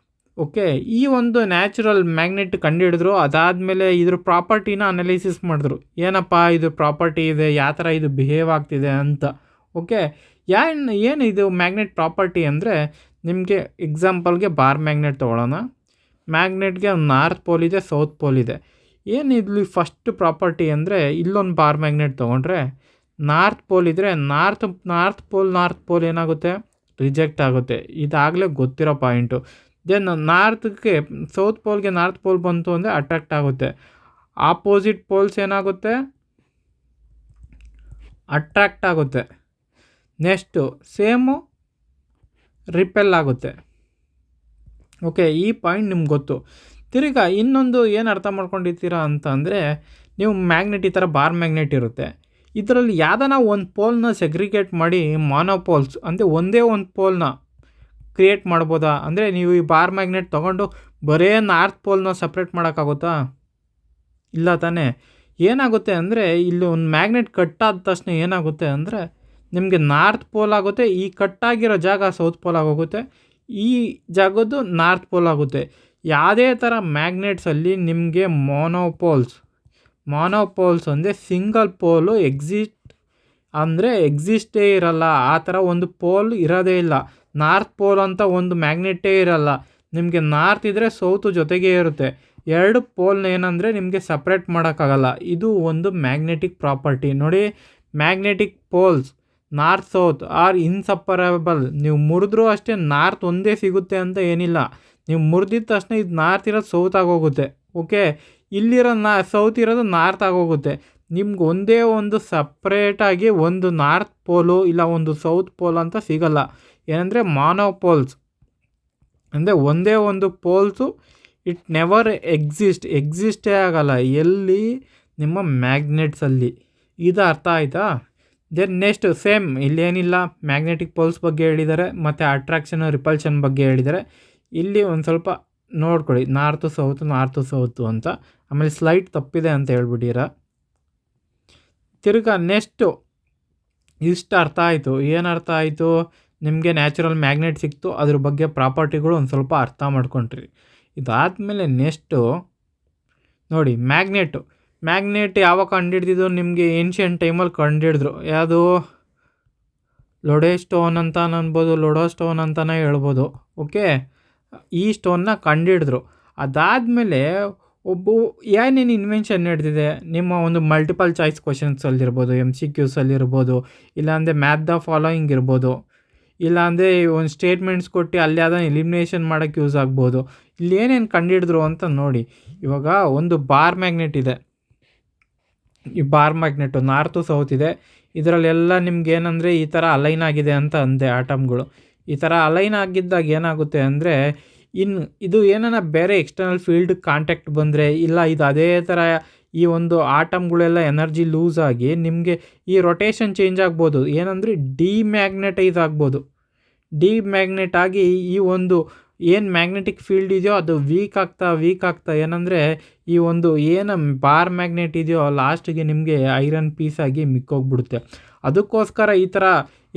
ಓಕೆ, ಈ ಒಂದು ನ್ಯಾಚುರಲ್ ಮ್ಯಾಗ್ನೆಟ್ ಕಂಡುಹಿಡಿದ್ರು. ಅದಾದಮೇಲೆ ಇದ್ರ ಪ್ರಾಪರ್ಟಿನ ಅನಲೈಸಿಸ್ ಮಾಡಿದ್ರು. ಏನಪ್ಪ ಇದು ಪ್ರಾಪರ್ಟಿ ಇದೆ, ಯಾವ ಥರ ಇದು ಬಿಹೇವ್ ಆಗ್ತಿದೆ ಅಂತ. ಓಕೆ, ಏನು ಇದು ಮ್ಯಾಗ್ನೆಟ್ ಪ್ರಾಪರ್ಟಿ ಅಂದರೆ, ನಿಮಗೆ ಎಕ್ಸಾಂಪಲ್ಗೆ ಬಾರ್ ಮ್ಯಾಗ್ನೆಟ್ ತೊಗೊಳ್ಳೋಣ. ಮ್ಯಾಗ್ನೆಟ್ಗೆ ನಾರ್ತ್ ಪೋಲ್ ಇದೆ, ಸೌತ್ ಪೋಲ್ ಇದೆ. ಏನು ಇಲ್ಲಿ ಫಸ್ಟ್ ಪ್ರಾಪರ್ಟಿ ಅಂದರೆ, ಇಲ್ಲೊಂದು ಬಾರ್ ಮ್ಯಾಗ್ನೆಟ್ ತೊಗೊಂಡ್ರೆ ನಾರ್ತ್ ಪೋಲ್ ಇದ್ದರೆ ನಾರ್ತ್ ಪೋಲ್ ಏನಾಗುತ್ತೆ, ರಿಜೆಕ್ಟ್ ಆಗುತ್ತೆ. ಇದಾಗಲೇ ಗೊತ್ತಿರೋ ಪಾಯಿಂಟು. ದೆನ್ ಸೌತ್ ಪೋಲ್ಗೆ ನಾರ್ತ್ ಪೋಲ್ ಬಂತು ಅಂದರೆ ಅಟ್ರಾಕ್ಟ್ ಆಗುತ್ತೆ. ಆಪೋಸಿಟ್ ಪೋಲ್ಸ್ ಏನಾಗುತ್ತೆ, ಅಟ್ರಾಕ್ಟ್ ಆಗುತ್ತೆ. ನೆಕ್ಸ್ಟು ಸೇಮು ರಿಪೆಲ್ ಆಗುತ್ತೆ. ಓಕೆ, ಈ ಪಾಯಿಂಟ್ ನಿಮ್ಗೆ ಗೊತ್ತು. ತಿರ್ಗಾ ಇನ್ನೊಂದು ಏನು ಅರ್ಥ ಮಾಡ್ಕೊಂಡಿರ್ತೀರಾ ಅಂತ ಅಂದರೆ, ನೀವು ಮ್ಯಾಗ್ನೆಟ್ ಈ ಥರ ಬಾರ್ ಮ್ಯಾಗ್ನೆಟ್ ಇರುತ್ತೆ. ಇದರಲ್ಲಿ ಯಾವುದಾನ ಒಂದು ಪೋಲ್ನ ಸೆಗ್ರಿಗೇಟ್ ಮಾಡಿ ಮಾನೋಪೋಲ್ಸ್ ಅಂದರೆ ಒಂದೇ ಒಂದು ಪೋಲ್ನ ಕ್ರಿಯೇಟ್ ಮಾಡ್ಬೋದಾ? ಅಂದರೆ ನೀವು ಈ ಬಾರ್ ಮ್ಯಾಗ್ನೆಟ್ ತೊಗೊಂಡು ಬರೇ ನಾರ್ತ್ ಪೋಲ್ನ ಸಪ್ರೇಟ್ ಮಾಡೋಕ್ಕಾಗುತ್ತಾ? ಇಲ್ಲ ತಾನೇ. ಏನಾಗುತ್ತೆ ಅಂದರೆ, ಇಲ್ಲಿ ಒಂದು ಮ್ಯಾಗ್ನೆಟ್ ಕಟ್ಟಾದ ತಕ್ಷಣ ಏನಾಗುತ್ತೆ ಅಂದರೆ, ನಿಮಗೆ ನಾರ್ತ್ ಪೋಲ್ ಆಗುತ್ತೆ. ಈ ಕಟ್ಟಾಗಿರೋ ಜಾಗ ಸೌತ್ ಪೋಲ್ ಆಗೋಗುತ್ತೆ. ಈ ಜಾಗದ್ದು ನಾರ್ತ್ ಪೋಲ್ ಆಗುತ್ತೆ. ಯಾವುದೇ ಥರ ಮ್ಯಾಗ್ನೆಟ್ಸಲ್ಲಿ ನಿಮಗೆ ಮಾನೋಪೋಲ್ಸ್ ಅಂದರೆ ಸಿಂಗಲ್ ಪೋಲು ಎಕ್ಸಿಸ್ಟೇ ಇರಲ್ಲ. ಆ ಥರ ಒಂದು ಪೋಲ್ ಇರೋದೇ ಇಲ್ಲ. ನಾರ್ತ್ ಪೋಲ್ ಅಂತ ಒಂದು ಮ್ಯಾಗ್ನೆಟೇ ಇರಲ್ಲ. ನಿಮಗೆ ನಾರ್ತ್ ಇದ್ದರೆ ಸೌತು ಜೊತೆಗೇ ಇರುತ್ತೆ. ಎರಡು ಪೋಲ್ನ ಏನಂದರೆ ನಿಮಗೆ ಸಪ್ರೇಟ್ ಮಾಡೋಕ್ಕಾಗಲ್ಲ. ಇದು ಒಂದು ಮ್ಯಾಗ್ನೆಟಿಕ್ ಪ್ರಾಪರ್ಟಿ. ನೋಡಿ, magnetic poles north south are inseparable. ನೀವು ಮುರಿದ್ರೂ ಅಷ್ಟೇ ನಾರ್ತ್ ಒಂದೇ ಸಿಗುತ್ತೆ ಅಂತ ಏನಿಲ್ಲ. ನೀವು ಮುರಿದಿದ ತಕ್ಷಣ ಇದು ನಾರ್ತ್ ಇರೋದು ಸೌತ್ ಆಗೋಗುತ್ತೆ. ಓಕೆ, ಇಲ್ಲಿರೋ ಸೌತ್ ಇರೋದು ನಾರ್ತ್ ಆಗೋಗುತ್ತೆ. ನಿಮ್ಗೆ ಒಂದೇ ಒಂದು ಸಪ್ರೇಟಾಗಿ ಒಂದು ನಾರ್ತ್ ಪೋಲು ಇಲ್ಲ ಒಂದು ಸೌತ್ ಪೋಲ್ ಅಂತ ಸಿಗಲ್ಲ. ಏನಂದರೆ ಮಾನೋಪೋಲ್ಸ್ ಅಂದರೆ ಒಂದೇ ಒಂದು ಪೋಲ್ಸು ಇಟ್ ನೆವರ್ ಎಕ್ಸಿಸ್ಟೇ ಆಗಲ್ಲ ಎಲ್ಲಿ, ನಿಮ್ಮ ಮ್ಯಾಗ್ನೆಟ್ಸಲ್ಲಿ. ಇದು ಅರ್ಥ ಆಯಿತಾ? ದೆನ್ ನೆಕ್ಸ್ಟ್ ಸೇಮ್ ಇಲ್ಲೇನಿಲ್ಲ, ಮ್ಯಾಗ್ನೆಟಿಕ್ ಪೋಲ್ಸ್ ಬಗ್ಗೆ ಹೇಳಿದ್ದಾರೆ ಮತ್ತು ಅಟ್ರಾಕ್ಷನ್ ರಿಪಲ್ಷನ್ ಬಗ್ಗೆ ಹೇಳಿದ್ದಾರೆ. ಇಲ್ಲಿ ಒಂದು ಸ್ವಲ್ಪ ನೋಡ್ಕೊಳ್ಳಿ, ನಾರ್ತು ಸೌತು ಅಂತ. ಆಮೇಲೆ ಸ್ಲೈಟ್ ತಪ್ಪಿದೆ ಅಂತ ಹೇಳ್ಬಿಟ್ಟಿರ. ತಿರ್ಗಾ ನೆಕ್ಸ್ಟು ಇಷ್ಟು ಅರ್ಥ ಆಯಿತು. ಏನು ಅರ್ಥ ಆಯಿತು ನಿಮಗೆ? ನ್ಯಾಚುರಲ್ ಮ್ಯಾಗ್ನೆಟ್ ಸಿಕ್ತು, ಅದ್ರ ಬಗ್ಗೆ ಪ್ರಾಪರ್ಟಿಗಳು ಒಂದು ಸ್ವಲ್ಪ ಅರ್ಥ ಮಾಡ್ಕೊಂಡ್ರಿ. ಇದಾದಮೇಲೆ ನೆಕ್ಸ್ಟು ನೋಡಿ, ಮ್ಯಾಗ್ನೆಟ್ ಯಾವಾಗ ಕಂಡುಹಿಡ್ದಿದ್ದು? ನಿಮಗೆ ಏನ್ಷಿಯಂಟ್ ಟೈಮಲ್ಲಿ ಕಂಡುಹಿಡಿದ್ರು. ಯಾವುದು? ಲೊಡೋಸ್ಟೋನ್ ಅಂತ ಅನ್ಬೋದು, ಲೊಡೋಸ್ಟೋನ್ ಅಂತಲೇ ಹೇಳ್ಬೋದು. ಓಕೆ, ಈ ಸ್ಟೋನ್ನ ಕಂಡುಹಿಡಿದ್ರು. ಅದಾದಮೇಲೆ ಏನೇನು ಇನ್ವೆನ್ಷನ್ ನಡೆದಿದೆ, ನಿಮ್ಮ ಒಂದು ಮಲ್ಟಿಪಲ್ ಚಾಯ್ಸ್ ಕ್ವಶನ್ಸಲ್ಲಿರ್ಬೋದು, MCQಸಲ್ಲಿರ್ಬೋದು, ಇಲ್ಲಾಂದರೆ ಮ್ಯಾಥ್ ದ ಫಾಲೋಯಿಂಗ್ ಇರ್ಬೋದು, ಇಲ್ಲಾಂದರೆ ಒಂದು ಸ್ಟೇಟ್ಮೆಂಟ್ಸ್ ಕೊಟ್ಟು ಅಲ್ಲಿ ಯಾವುದೋ ಎಲಿಮಿನೇಷನ್ ಮಾಡೋಕ್ಕೆ ಯೂಸ್ ಆಗ್ಬೋದು. ಇಲ್ಲಿ ಏನೇನು ಕಂಡುಹಿಡಿದ್ರು ಅಂತ ನೋಡಿ. ಇವಾಗ ಒಂದು ಬಾರ್ ಮ್ಯಾಗ್ನೆಟ್ ಇದೆ. ಈ ಬಾರ್ ಮ್ಯಾಗ್ನೆಟು ನಾರ್ತು ಸೌತ್ ಇದೆ. ಇದರಲ್ಲೆಲ್ಲ ನಿಮ್ಗೆ ಏನಂದರೆ ಈ ಥರ ಅಲೈನ್ ಆಗಿದೆ ಅಂತ ಅಂದೆ ಆಟಮ್ಗಳು. ಈ ಥರ ಅಲೈನ್ ಆಗಿದ್ದಾಗ ಏನಾಗುತ್ತೆ ಅಂದರೆ, ಇದು ಏನಾನ ಬೇರೆ ಎಕ್ಸ್ಟರ್ನಲ್ ಫೀಲ್ಡ್ ಕಾಂಟ್ಯಾಕ್ಟ್ ಬಂದರೆ, ಇಲ್ಲ ಇದು ಅದೇ ಥರ ಈ ಒಂದು ಆಟಮ್ಗಳೆಲ್ಲ ಎನರ್ಜಿ ಲೂಸ್ ಆಗಿ ನಿಮಗೆ ಈ ರೊಟೇಷನ್ ಚೇಂಜ್ ಆಗ್ಬೋದು. ಏನಂದರೆ ಡಿಮ್ಯಾಗ್ನೆಟೈಸ್ ಆಗ್ಬೋದು. ಡಿಮ್ಯಾಗ್ನೆಟ್ ಆಗಿ ಈ ಒಂದು ಏನು ಮ್ಯಾಗ್ನೆಟಿಕ್ ಫೀಲ್ಡ್ ಇದೆಯೋ ಅದು ವೀಕ್ ಆಗ್ತಾ ಏನಂದರೆ ಈ ಒಂದು ಏನು ಬಾರ್ ಮ್ಯಾಗ್ನೆಟ್ ಇದೆಯೋ ಲಾಸ್ಟಿಗೆ ನಿಮಗೆ ಐರನ್ ಪೀಸ್ ಆಗಿ ಮಿಕ್ಕೋಗ್ಬಿಡುತ್ತೆ. ಅದಕ್ಕೋಸ್ಕರ ಈ ಥರ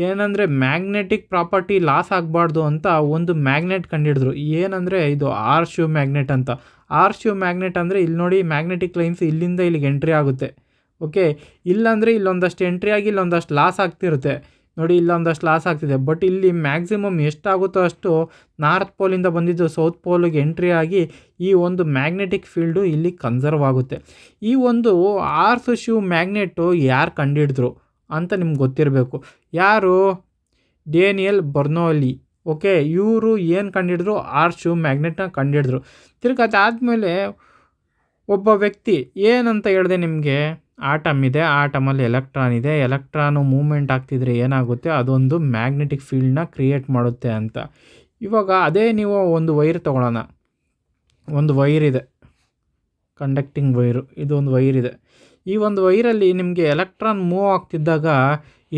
ಏನಂದರೆ ಮ್ಯಾಗ್ನೆಟಿಕ್ ಪ್ರಾಪರ್ಟಿ ಲಾಸ್ ಆಗಬಾರ್ದು ಅಂತ ಒಂದು ಮ್ಯಾಗ್ನೆಟ್ ಕಂಡುಹಿಡಿದ್ರು. ಏನಂದರೆ ಇದು ಆರ್ಶೂ ಮ್ಯಾಗ್ನೆಟ್ ಅಂತ. ಆರ್ಶೂ ಮ್ಯಾಗ್ನೆಟ್ ಅಂದರೆ ಇಲ್ಲಿ ನೋಡಿ, ಮ್ಯಾಗ್ನೆಟಿಕ್ ಲೈನ್ಸ್ ಇಲ್ಲಿಂದ ಇಲ್ಲಿಗೆ ಎಂಟ್ರಿ ಆಗುತ್ತೆ. ಓಕೆ, ಇಲ್ಲಾಂದರೆ ಇಲ್ಲೊಂದಷ್ಟು ಎಂಟ್ರಿ ಆಗಿ ಇಲ್ಲೊಂದಷ್ಟು ಲಾಸ್ ಆಗ್ತಿರುತ್ತೆ. ನೋಡಿ, ಇಲ್ಲೊಂದಷ್ಟು ಲಾಸ್ ಆಗ್ತಿದೆ. ಬಟ್ ಇಲ್ಲಿ ಮ್ಯಾಕ್ಸಿಮಮ್ ಎಷ್ಟಾಗುತ್ತೋ ಅಷ್ಟು ನಾರ್ತ್ ಪೋಲಿಂದ ಬಂದಿದ್ದು ಸೌತ್ ಪೋಲಿಗೆ ಎಂಟ್ರಿ ಆಗಿ ಈ ಒಂದು ಮ್ಯಾಗ್ನೆಟಿಕ್ ಫೀಲ್ಡು ಇಲ್ಲಿ ಕನ್ಸರ್ವ್ ಆಗುತ್ತೆ. ಈ ಒಂದು ಆರ್ಶೂ ಮ್ಯಾಗ್ನೆಟು ಯಾರು ಕಂಡುಹಿಡಿದ್ರು ಅಂತ ನಿಮ್ಗೆ ಗೊತ್ತಿರಬೇಕು. ಯಾರು? ಡೇನಿಯಲ್ ಬರ್ನೌಲಿ. ಓಕೆ, ಇವರು ಏನು ಕಂಡುಹಿಡಿದ್ರು? ಆರ್ಶೂ ಮ್ಯಾಗ್ನೆಟ್ನ ಕಂಡುಹಿಡಿದ್ರು. ತಿರ್ಗಿ ಅದಾದಮೇಲೆ ಒಬ್ಬ ವ್ಯಕ್ತಿ ಏನಂತ ಹೇಳಿದೆ ನಿಮಗೆ, ಆಟಮ್ ಇದೆ, ಆಟಮಲ್ಲಿ ಎಲೆಕ್ಟ್ರಾನ್ ಇದೆ, ಎಲೆಕ್ಟ್ರಾನು ಮೂವ್ಮೆಂಟ್ ಆಗ್ತಿದ್ರೆ ಏನಾಗುತ್ತೆ, ಅದೊಂದು ಮ್ಯಾಗ್ನೆಟಿಕ್ ಫೀಲ್ಡ್ನ ಕ್ರಿಯೇಟ್ ಮಾಡುತ್ತೆ ಅಂತ. ಇವಾಗ ಅದೇ ನೀವು ಒಂದು ವೈರ್ ತೊಗೊಳ್ಳೋಣ. ಒಂದು ವೈರ್ ಇದೆ, ಕಂಡಕ್ಟಿಂಗ್ ವೈರು, ಇದೊಂದು ವೈರ್ ಇದೆ. ಈ ಒಂದು ವೈರಲ್ಲಿ ನಿಮಗೆ ಎಲೆಕ್ಟ್ರಾನ್ ಮೂವ್ ಆಗ್ತಿದ್ದಾಗ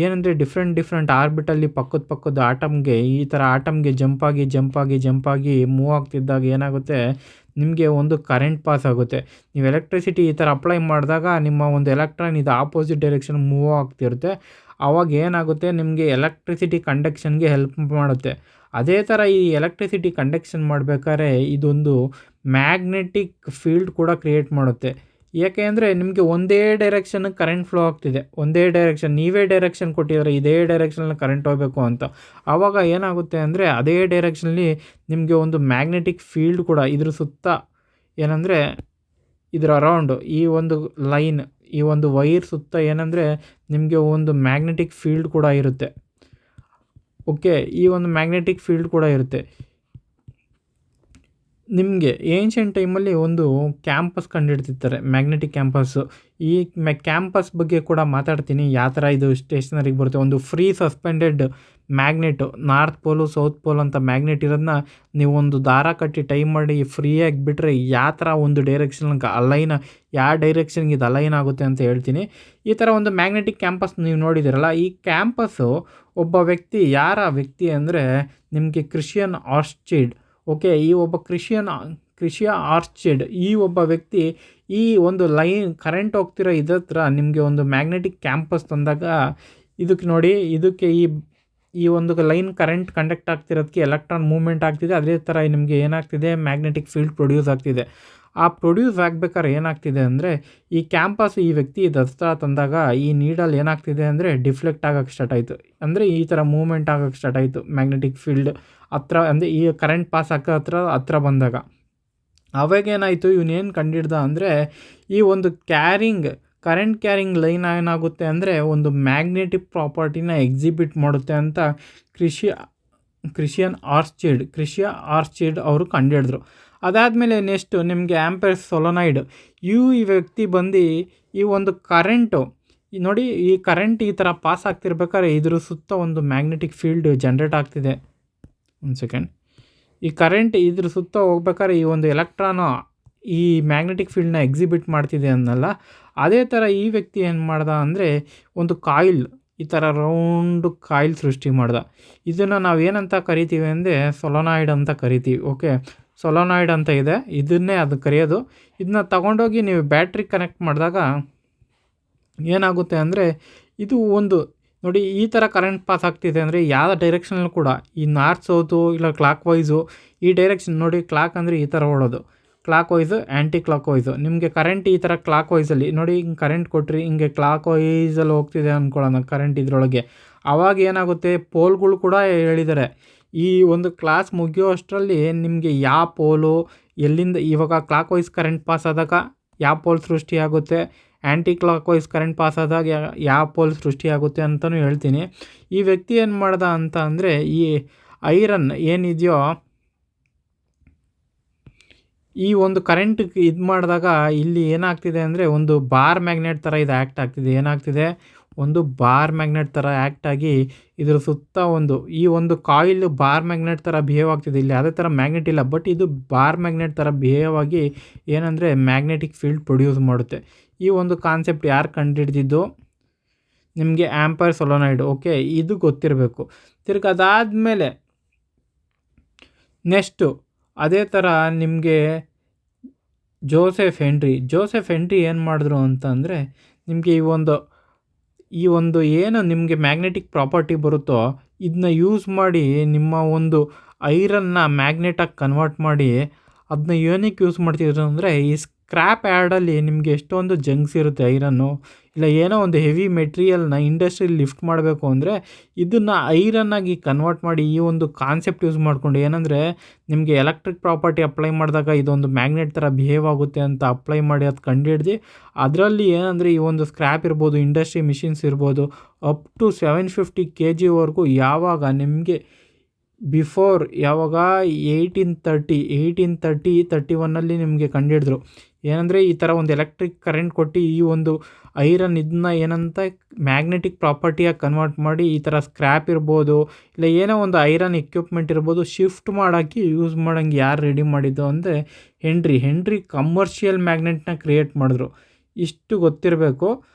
ಏನಂದರೆ ಡಿಫ್ರೆಂಟ್ ಆರ್ಬಿಟಲ್ಲಿ ಪಕ್ಕದ ಆಟಮ್ಗೆ, ಈ ಥರ ಆಟಮ್ಗೆ ಜಂಪಾಗಿ ಮೂವ್ ಆಗ್ತಿದ್ದಾಗ ಏನಾಗುತ್ತೆ, ನಿಮಗೆ ಒಂದು ಕರೆಂಟ್ ಪಾಸ್ ಆಗುತ್ತೆ. ನೀವು ಎಲೆಕ್ಟ್ರಿಸಿಟಿ ಈ ಥರ ಅಪ್ಲೈ ಮಾಡಿದಾಗ ನಿಮ್ಮ ಒಂದು ಎಲೆಕ್ಟ್ರಾನ್ ಇದು ಆಪೋಸಿಟ್ ಡೈರೆಕ್ಷನ್ ಮೂವ್ ಆಗ್ತಿರುತ್ತೆ. ಆವಾಗ ಏನಾಗುತ್ತೆ, ನಿಮಗೆ ಎಲೆಕ್ಟ್ರಿಸಿಟಿ ಕಂಡಕ್ಷನ್ಗೆ ಹೆಲ್ಪ್ ಮಾಡುತ್ತೆ. ಅದೇ ಥರ ಈ ಎಲೆಕ್ಟ್ರಿಸಿಟಿ ಕಂಡಕ್ಷನ್ ಮಾಡಬೇಕಾದ್ರೆ ಇದೊಂದು ಮ್ಯಾಗ್ನೆಟಿಕ್ ಫೀಲ್ಡ್ ಕೂಡ ಕ್ರಿಯೇಟ್ ಮಾಡುತ್ತೆ. ಏಕೆ ಅಂದರೆ ನಿಮಗೆ ಒಂದೇ ಡೈರೆಕ್ಷನ್ಗೆ ಕರೆಂಟ್ ಫ್ಲೋ ಆಗ್ತಿದೆ, ಒಂದೇ ಡೈರೆಕ್ಷನ್, ನೀವೇ ಡೈರೆಕ್ಷನ್ ಕೊಟ್ಟಿದ್ದಾರೆ ಇದೇ ಡೈರೆಕ್ಷನಲ್ಲಿ ಕರೆಂಟ್ ಹೋಗಬೇಕು ಅಂತ. ಆವಾಗ ಏನಾಗುತ್ತೆ ಅಂದರೆ ಅದೇ ಡೈರೆಕ್ಷನಲ್ಲಿ ನಿಮಗೆ ಒಂದು ಮ್ಯಾಗ್ನೆಟಿಕ್ ಫೀಲ್ಡ್ ಕೂಡ ಇದ್ರ ಸುತ್ತ, ಏನಂದರೆ ಇದರ ಅರೌಂಡ್ ಈ ಒಂದು ಲೈನ್, ಈ ಒಂದು ವೈರ್ ಸುತ್ತ ಏನಂದರೆ ನಿಮಗೆ ಒಂದು ಮ್ಯಾಗ್ನೆಟಿಕ್ ಫೀಲ್ಡ್ ಕೂಡ ಇರುತ್ತೆ. ಓಕೆ, ಈ ಒಂದು ಮ್ಯಾಗ್ನೆಟಿಕ್ ಫೀಲ್ಡ್ ಕೂಡ ಇರುತ್ತೆ. ನಿಮಗೆ ಏನ್ಷಿಯಂಟ್ ಟೈಮಲ್ಲಿ ಒಂದು ಕ್ಯಾಂಪಸ್ ಕಂಡುಹಿಡ್ತಿರ್ತಾರೆ, ಮ್ಯಾಗ್ನೆಟಿಕ್ ಕ್ಯಾಂಪಸ್ಸು. ಈ ಕ್ಯಾಂಪಸ್ ಬಗ್ಗೆ ಕೂಡ ಮಾತಾಡ್ತೀನಿ, ಯಾವ ಥರ ಇದು ಸ್ಟೇಷನರಿಗೆ ಬರುತ್ತೆ. ಒಂದು ಫ್ರೀ ಸಸ್ಪೆಂಡೆಡ್ ಮ್ಯಾಗ್ನೆಟು, ನಾರ್ತ್ ಪೋಲು ಸೌತ್ ಪೋಲ್ ಅಂತ ಮ್ಯಾಗ್ನೆಟ್ ಇರೋದನ್ನ ನೀವು ಒಂದು ದಾರ ಕಟ್ಟಿ ಟೈಮ್ ಮಾಡಿ ಫ್ರೀಯಾಗಿ ಬಿಟ್ಟರೆ ಯಾವ ಥರ ಒಂದು ಡೈರೆಕ್ಷನ್ಗೆ ಅಲೈನ್, ಯಾವ ಡೈರೆಕ್ಷನ್ಗೆ ಇದು ಅಲೈನ್ ಆಗುತ್ತೆ ಅಂತ ಹೇಳ್ತೀನಿ. ಈ ಥರ ಒಂದು ಮ್ಯಾಗ್ನೆಟಿಕ್ ಕ್ಯಾಂಪಸ್ ನೀವು ನೋಡಿದಿರಲ್ಲ, ಈ ಕ್ಯಾಂಪಸ್ಸು ಒಬ್ಬ ವ್ಯಕ್ತಿ, ಯಾರ ವ್ಯಕ್ತಿ ಅಂದರೆ ನಿಮಗೆ ಕ್ರಿಶ್ಚಿಯನ್ ಆರ್ಚ್ಚಿಡ್. ಓಕೆ, ಈ ಒಬ್ಬ ಕ್ರಿಶ್ಚಿಯನ್ ಆರ್ಚ್ಚಿಡ್ ಈ ಒಬ್ಬ ವ್ಯಕ್ತಿ ಈ ಒಂದು ಲೈನ್ ಕರೆಂಟ್ ಹೋಗ್ತಿರೋ ಇದ್ರ ಹತ್ರ ನಿಮಗೆ ಒಂದು ಮ್ಯಾಗ್ನೆಟಿಕ್ ಕ್ಯಾಂಪಸ್ ತಂದಾಗ, ಇದಕ್ಕೆ ನೋಡಿ, ಇದಕ್ಕೆ ಈ ಒಂದು ಲೈನ್ ಕರೆಂಟ್ ಕಂಡಕ್ಟ್ ಆಗ್ತಿರೋದಕ್ಕೆ ಎಲೆಕ್ಟ್ರಾನ್ ಮೂವ್ಮೆಂಟ್ ಆಗ್ತಿದೆ. ಅದೇ ಥರ ನಿಮಗೆ ಏನಾಗ್ತಿದೆ, ಮ್ಯಾಗ್ನೆಟಿಕ್ ಫೀಲ್ಡ್ ಪ್ರೊಡ್ಯೂಸ್ ಆಗ್ತಿದೆ. ಆ ಪ್ರೊಡ್ಯೂಸ್ ಆಗಬೇಕಾದ್ರೆ ಏನಾಗ್ತಿದೆ ಅಂದರೆ, ಈ ಕ್ಯಾಂಪಸ್ ಈ ವ್ಯಕ್ತಿ ಹತ್ರ ತಂದಾಗ ಈ ನೀಡಲ್ ಏನಾಗ್ತಿದೆ ಅಂದರೆ ಡಿಫ್ಲೆಕ್ಟ್ ಆಗೋಕ್ಕೆ ಸ್ಟಾರ್ಟ್ ಆಯಿತು. ಅಂದರೆ ಈ ಥರ ಮೂವ್ಮೆಂಟ್ ಆಗೋಕ್ಕೆ ಸ್ಟಾರ್ಟ್ ಆಯಿತು ಮ್ಯಾಗ್ನೆಟಿಕ್ ಫೀಲ್ಡ್ ಹತ್ರ, ಅಂದರೆ ಈ ಕರೆಂಟ್ ಪಾಸ್ ಆಗೋ ಹತ್ರ ಬಂದಾಗ. ಅವಾಗೇನಾಯಿತು, ಇವನೇನು ಕಂಡಿಡ್ದ ಅಂದರೆ, ಈ ಒಂದು ಕರೆಂಟ್ ಕ್ಯಾರಿಂಗ್ ಲೈನ್ ಏನಾಗುತ್ತೆ ಅಂದರೆ ಒಂದು ಮ್ಯಾಗ್ನೆಟಿಕ್ ಪ್ರಾಪರ್ಟಿನ ಎಕ್ಸಿಬಿಟ್ ಮಾಡುತ್ತೆ ಅಂತ ಕ್ರಿಶ್ಚಿಯನ್ ಆರ್ಚ್ಚಿಡ್ ಅವರು ಕಂಡುಹಿಡಿದ್ರು. ಅದಾದಮೇಲೆ ನೆಕ್ಸ್ಟು ನಿಮಗೆ ಆಂಪೆರ್ ಸೊಲೊನಾಯ್ಡ್, ಈ ವ್ಯಕ್ತಿ ಬಂದು ಈ ಒಂದು ಕರೆಂಟು ನೋಡಿ, ಈ ಕರೆಂಟ್ ಈ ಥರ ಪಾಸ್ ಆಗ್ತಿರ್ಬೇಕಾದ್ರೆ ಇದ್ರ ಸುತ್ತ ಒಂದು ಮ್ಯಾಗ್ನೆಟಿಕ್ ಫೀಲ್ಡ್ ಜನ್ರೇಟ್ ಆಗ್ತಿದೆ. ಒಂದು ಸೆಕೆಂಡ್, ಈ ಕರೆಂಟ್ ಇದ್ರ ಸುತ್ತ ಹೋಗ್ಬೇಕಾದ್ರೆ ಈ ಒಂದು ಎಲೆಕ್ಟ್ರಾನು ಈ ಮ್ಯಾಗ್ನೆಟಿಕ್ ಫೀಲ್ಡ್ನ ಎಕ್ಸಿಬಿಟ್ ಮಾಡ್ತಿದೆ ಅನ್ನಲ್ಲ. ಅದೇ ಥರ ಈ ವ್ಯಕ್ತಿ ಏನು ಮಾಡ್ದ ಅಂದರೆ ಒಂದು ಕಾಯಿಲ್, ಈ ಥರ ರೌಂಡು ಕಾಯಿಲ್ ಸೃಷ್ಟಿ ಮಾಡ್ದ. ಇದನ್ನು ನಾವು ಏನಂತ ಕರಿತೀವಿ ಅಂದರೆ ಸೊಲೊನಾಯ್ಡ್ ಅಂತ ಕರಿತೀವಿ. ಓಕೆ, ಸೊಲೊನಾಯ್ಡ್ ಅಂತ ಇದೆ, ಇದನ್ನೇ ಅದು ಕರೆಯೋದು. ಇದನ್ನ ತಗೊಂಡೋಗಿ ನೀವು ಬ್ಯಾಟ್ರಿ ಕನೆಕ್ಟ್ ಮಾಡಿದಾಗ ಏನಾಗುತ್ತೆ ಅಂದರೆ, ಇದು ಒಂದು ನೋಡಿ, ಈ ಥರ ಕರೆಂಟ್ ಪಾಸ್ ಆಗ್ತಿದೆ ಅಂದರೆ ಯಾವ ಡೈರೆಕ್ಷನಲ್ಲಿ ಕೂಡ, ಈ ನಾರ್ತ್ ಸೌತು ಇಲ್ಲ ಕ್ಲಾಕ್ ವೈಸು, ಈ ಡೈರೆಕ್ಷನ್ ನೋಡಿ, ಕ್ಲಾಕ್ ಅಂದರೆ ಈ ಥರ ಓಡೋದು, ಕ್ಲಾಕ್ ವೈಸು ಆ್ಯಂಟಿ ಕ್ಲಾಕ್ ವೈಸು. ನಿಮಗೆ ಕರೆಂಟ್ ಈ ಥರ ಕ್ಲಾಕ್ ವೈಸಲ್ಲಿ ನೋಡಿ, ಹಿಂಗೆ ಕರೆಂಟ್ ಕೊಟ್ಟರೆ ಹಿಂಗೆ ಕ್ಲಾಕ್ ವೈಸಲ್ಲಿ ಹೋಗ್ತಿದೆ ಅಂದ್ಕೊಳ್ಳೋಣ ಕರೆಂಟ್ ಇದರೊಳಗೆ. ಆವಾಗ ಏನಾಗುತ್ತೆ, ಪೋಲ್ಗಳು ಕೂಡ ಹೇಳಿದ್ದಾರೆ. ಈ ಒಂದು ಕ್ಲಾಸ್ ಮುಗಿಯೋ ಅಷ್ಟರಲ್ಲಿ ನಿಮಗೆ ಯಾವ ಪೋಲು ಎಲ್ಲಿಂದ, ಇವಾಗ ಕ್ಲಾಕ್ ವೈಸ್ ಕರೆಂಟ್ ಪಾಸ್ ಆದಾಗ ಯಾವ ಪೋಲ್ ಸೃಷ್ಟಿಯಾಗುತ್ತೆ, anticlockwise current pass ಆದಾಗ ಯಾವ ಪೋಲ್ ಸೃಷ್ಟಿಯಾಗುತ್ತೆ ಅಂತಲೂ ಹೇಳ್ತೀನಿ. ಈ ವ್ಯಕ್ತಿ ಏನು ಮಾಡ್ದ ಅಂತ ಅಂದರೆ, ಈ ಐರನ್ ಏನಿದೆಯೋ ಈ ಒಂದು ಕರೆಂಟ್ ಇದು ಮಾಡಿದಾಗ ಇಲ್ಲಿ ಏನಾಗ್ತಿದೆ ಅಂದರೆ ಒಂದು ಬಾರ್ ಮ್ಯಾಗ್ನೆಟ್ ಥರ ಇದು ಆ್ಯಕ್ಟ್ ಆಗ್ತಿದೆ. ಏನಾಗ್ತಿದೆ, ಒಂದು ಬಾರ್ ಮ್ಯಾಗ್ನೆಟ್ ಥರ ಆ್ಯಕ್ಟ್ ಆಗಿ ಇದ್ರ ಸುತ್ತ ಈ ಒಂದು ಕಾಯಿಲ್ ಬಾರ್ ಮ್ಯಾಗ್ನೆಟ್ ಥರ ಬಿಹೇವ್ ಆಗ್ತಿದೆ. ಇಲ್ಲಿ ಅದೇ ಥರ ಮ್ಯಾಗ್ನೆಟ್ ಇಲ್ಲ, ಬಟ್ ಇದು ಬಾರ್ ಮ್ಯಾಗ್ನೆಟ್ ಥರ ಬಿಹೇವ್ ಆಗಿ ಏನಂದರೆ ಮ್ಯಾಗ್ನೆಟಿಕ್ ಫೀಲ್ಡ್ ಪ್ರೊಡ್ಯೂಸ್ ಮಾಡುತ್ತೆ. ಈ ಒಂದು ಕಾನ್ಸೆಪ್ಟ್ ಯಾರು ಕಂಡುಹಿಡ್ದಿದ್ದು, ನಿಮಗೆ ಆಂಪೆರ್ ಸೊಲೊನಾಯ್ಡ್. ಓಕೆ, ಇದು ಗೊತ್ತಿರಬೇಕು. ತಿರ್ಗಿ ಅದಾದಮೇಲೆ ನೆಕ್ಸ್ಟು ಅದೇ ಥರ ನಿಮಗೆ ಜೋಸೆಫ್ ಹೆನ್ರಿ ಏನು ಮಾಡಿದ್ರು ಅಂತಂದರೆ, ನಿಮಗೆ ಈ ಒಂದು ಏನು ನಿಮಗೆ ಮ್ಯಾಗ್ನೆಟಿಕ್ ಪ್ರಾಪರ್ಟಿ ಬರುತ್ತೋ ಇದನ್ನ ಯೂಸ್ ಮಾಡಿ ನಿಮ್ಮ ಒಂದು ಐರನ್ನ ಮ್ಯಾಗ್ನೆಟಾಗಿ ಕನ್ವರ್ಟ್ ಮಾಡಿ ಅದನ್ನ ಏನಕ್ಕೆ ಯೂಸ್ ಮಾಡ್ತಿದ್ರು ಅಂದರೆ, ಈ ಸ್ಕ್ರ್ಯಾಪ್ ಯಾರ್ಡಲ್ಲಿ ನಿಮಗೆ ಎಷ್ಟೊಂದು ಜಂಕ್ಸ್ ಇರುತ್ತೆ ಐರನ್ನು, ಇಲ್ಲ ಏನೋ ಒಂದು ಹೆವಿ ಮೆಟೀರಿಯಲ್ನ ಇಂಡಸ್ಟ್ರಿಯಲ್ಲಿ ಲಿಫ್ಟ್ ಮಾಡಬೇಕು ಅಂದರೆ ಇದನ್ನು ಐರನ್ನಾಗಿ ಕನ್ವರ್ಟ್ ಮಾಡಿ ಈ ಒಂದು ಕಾನ್ಸೆಪ್ಟ್ ಯೂಸ್ ಮಾಡಿಕೊಂಡು, ಏನಂದರೆ ನಿಮಗೆ ಎಲೆಕ್ಟ್ರಿಕ್ ಪ್ರಾಪರ್ಟಿ ಅಪ್ಲೈ ಮಾಡಿದಾಗ ಇದೊಂದು ಮ್ಯಾಗ್ನೆಟ್ ಥರ ಬಿಹೇವ್ ಆಗುತ್ತೆ ಅಂತ ಅಪ್ಲೈ ಮಾಡಿ ಅದು ಕಂಡುಹಿಡ್ದು, ಅದರಲ್ಲಿ ಏನಂದರೆ ಈ ಒಂದು ಸ್ಕ್ರ್ಯಾಪ್ ಇರ್ಬೋದು, ಇಂಡಸ್ಟ್ರಿ ಮಿಷಿನ್ಸ್ ಇರ್ಬೋದು, ಅಪ್ ಟು 750 kgವರೆಗೂ ಯಾವಾಗ ನಿಮಗೆ ಬಿಫೋರ್ ಯಾವಾಗ 1831 ನಿಮಗೆ ಕಂಡುಹಿಡಿದ್ರು. ಏನಂದರೆ ಈ ಥರ ಒಂದು ಎಲೆಕ್ಟ್ರಿಕ್ ಕರೆಂಟ್ ಕೊಟ್ಟು ಈ ಒಂದು ಐರನ್ ಇದನ್ನ ಏನಂತ ಮ್ಯಾಗ್ನೆಟಿಕ್ ಪ್ರಾಪರ್ಟಿಯಾಗಿ ಕನ್ವರ್ಟ್ ಮಾಡಿ ಈ ಥರ ಸ್ಕ್ರ್ಯಾಪ್ ಇರ್ಬೋದು, ಇಲ್ಲ ಏನೋ ಒಂದು ಐರನ್ ಎಕ್ವಿಪ್ಮೆಂಟ್ ಇರ್ಬೋದು, ಶಿಫ್ಟ್ ಮಾಡೋಕ್ಕೆ ಯೂಸ್ ಮಾಡೋಂಗೆ ಯಾರು ರೆಡಿ ಮಾಡಿದ್ದು ಅಂದರೆ ಹೆನ್ರಿ ಕಮರ್ಷಿಯಲ್ ಮ್ಯಾಗ್ನೆಟ್ನ ಕ್ರಿಯೇಟ್ ಮಾಡಿದ್ರು. ಇಷ್ಟು ಗೊತ್ತಿರಬೇಕು.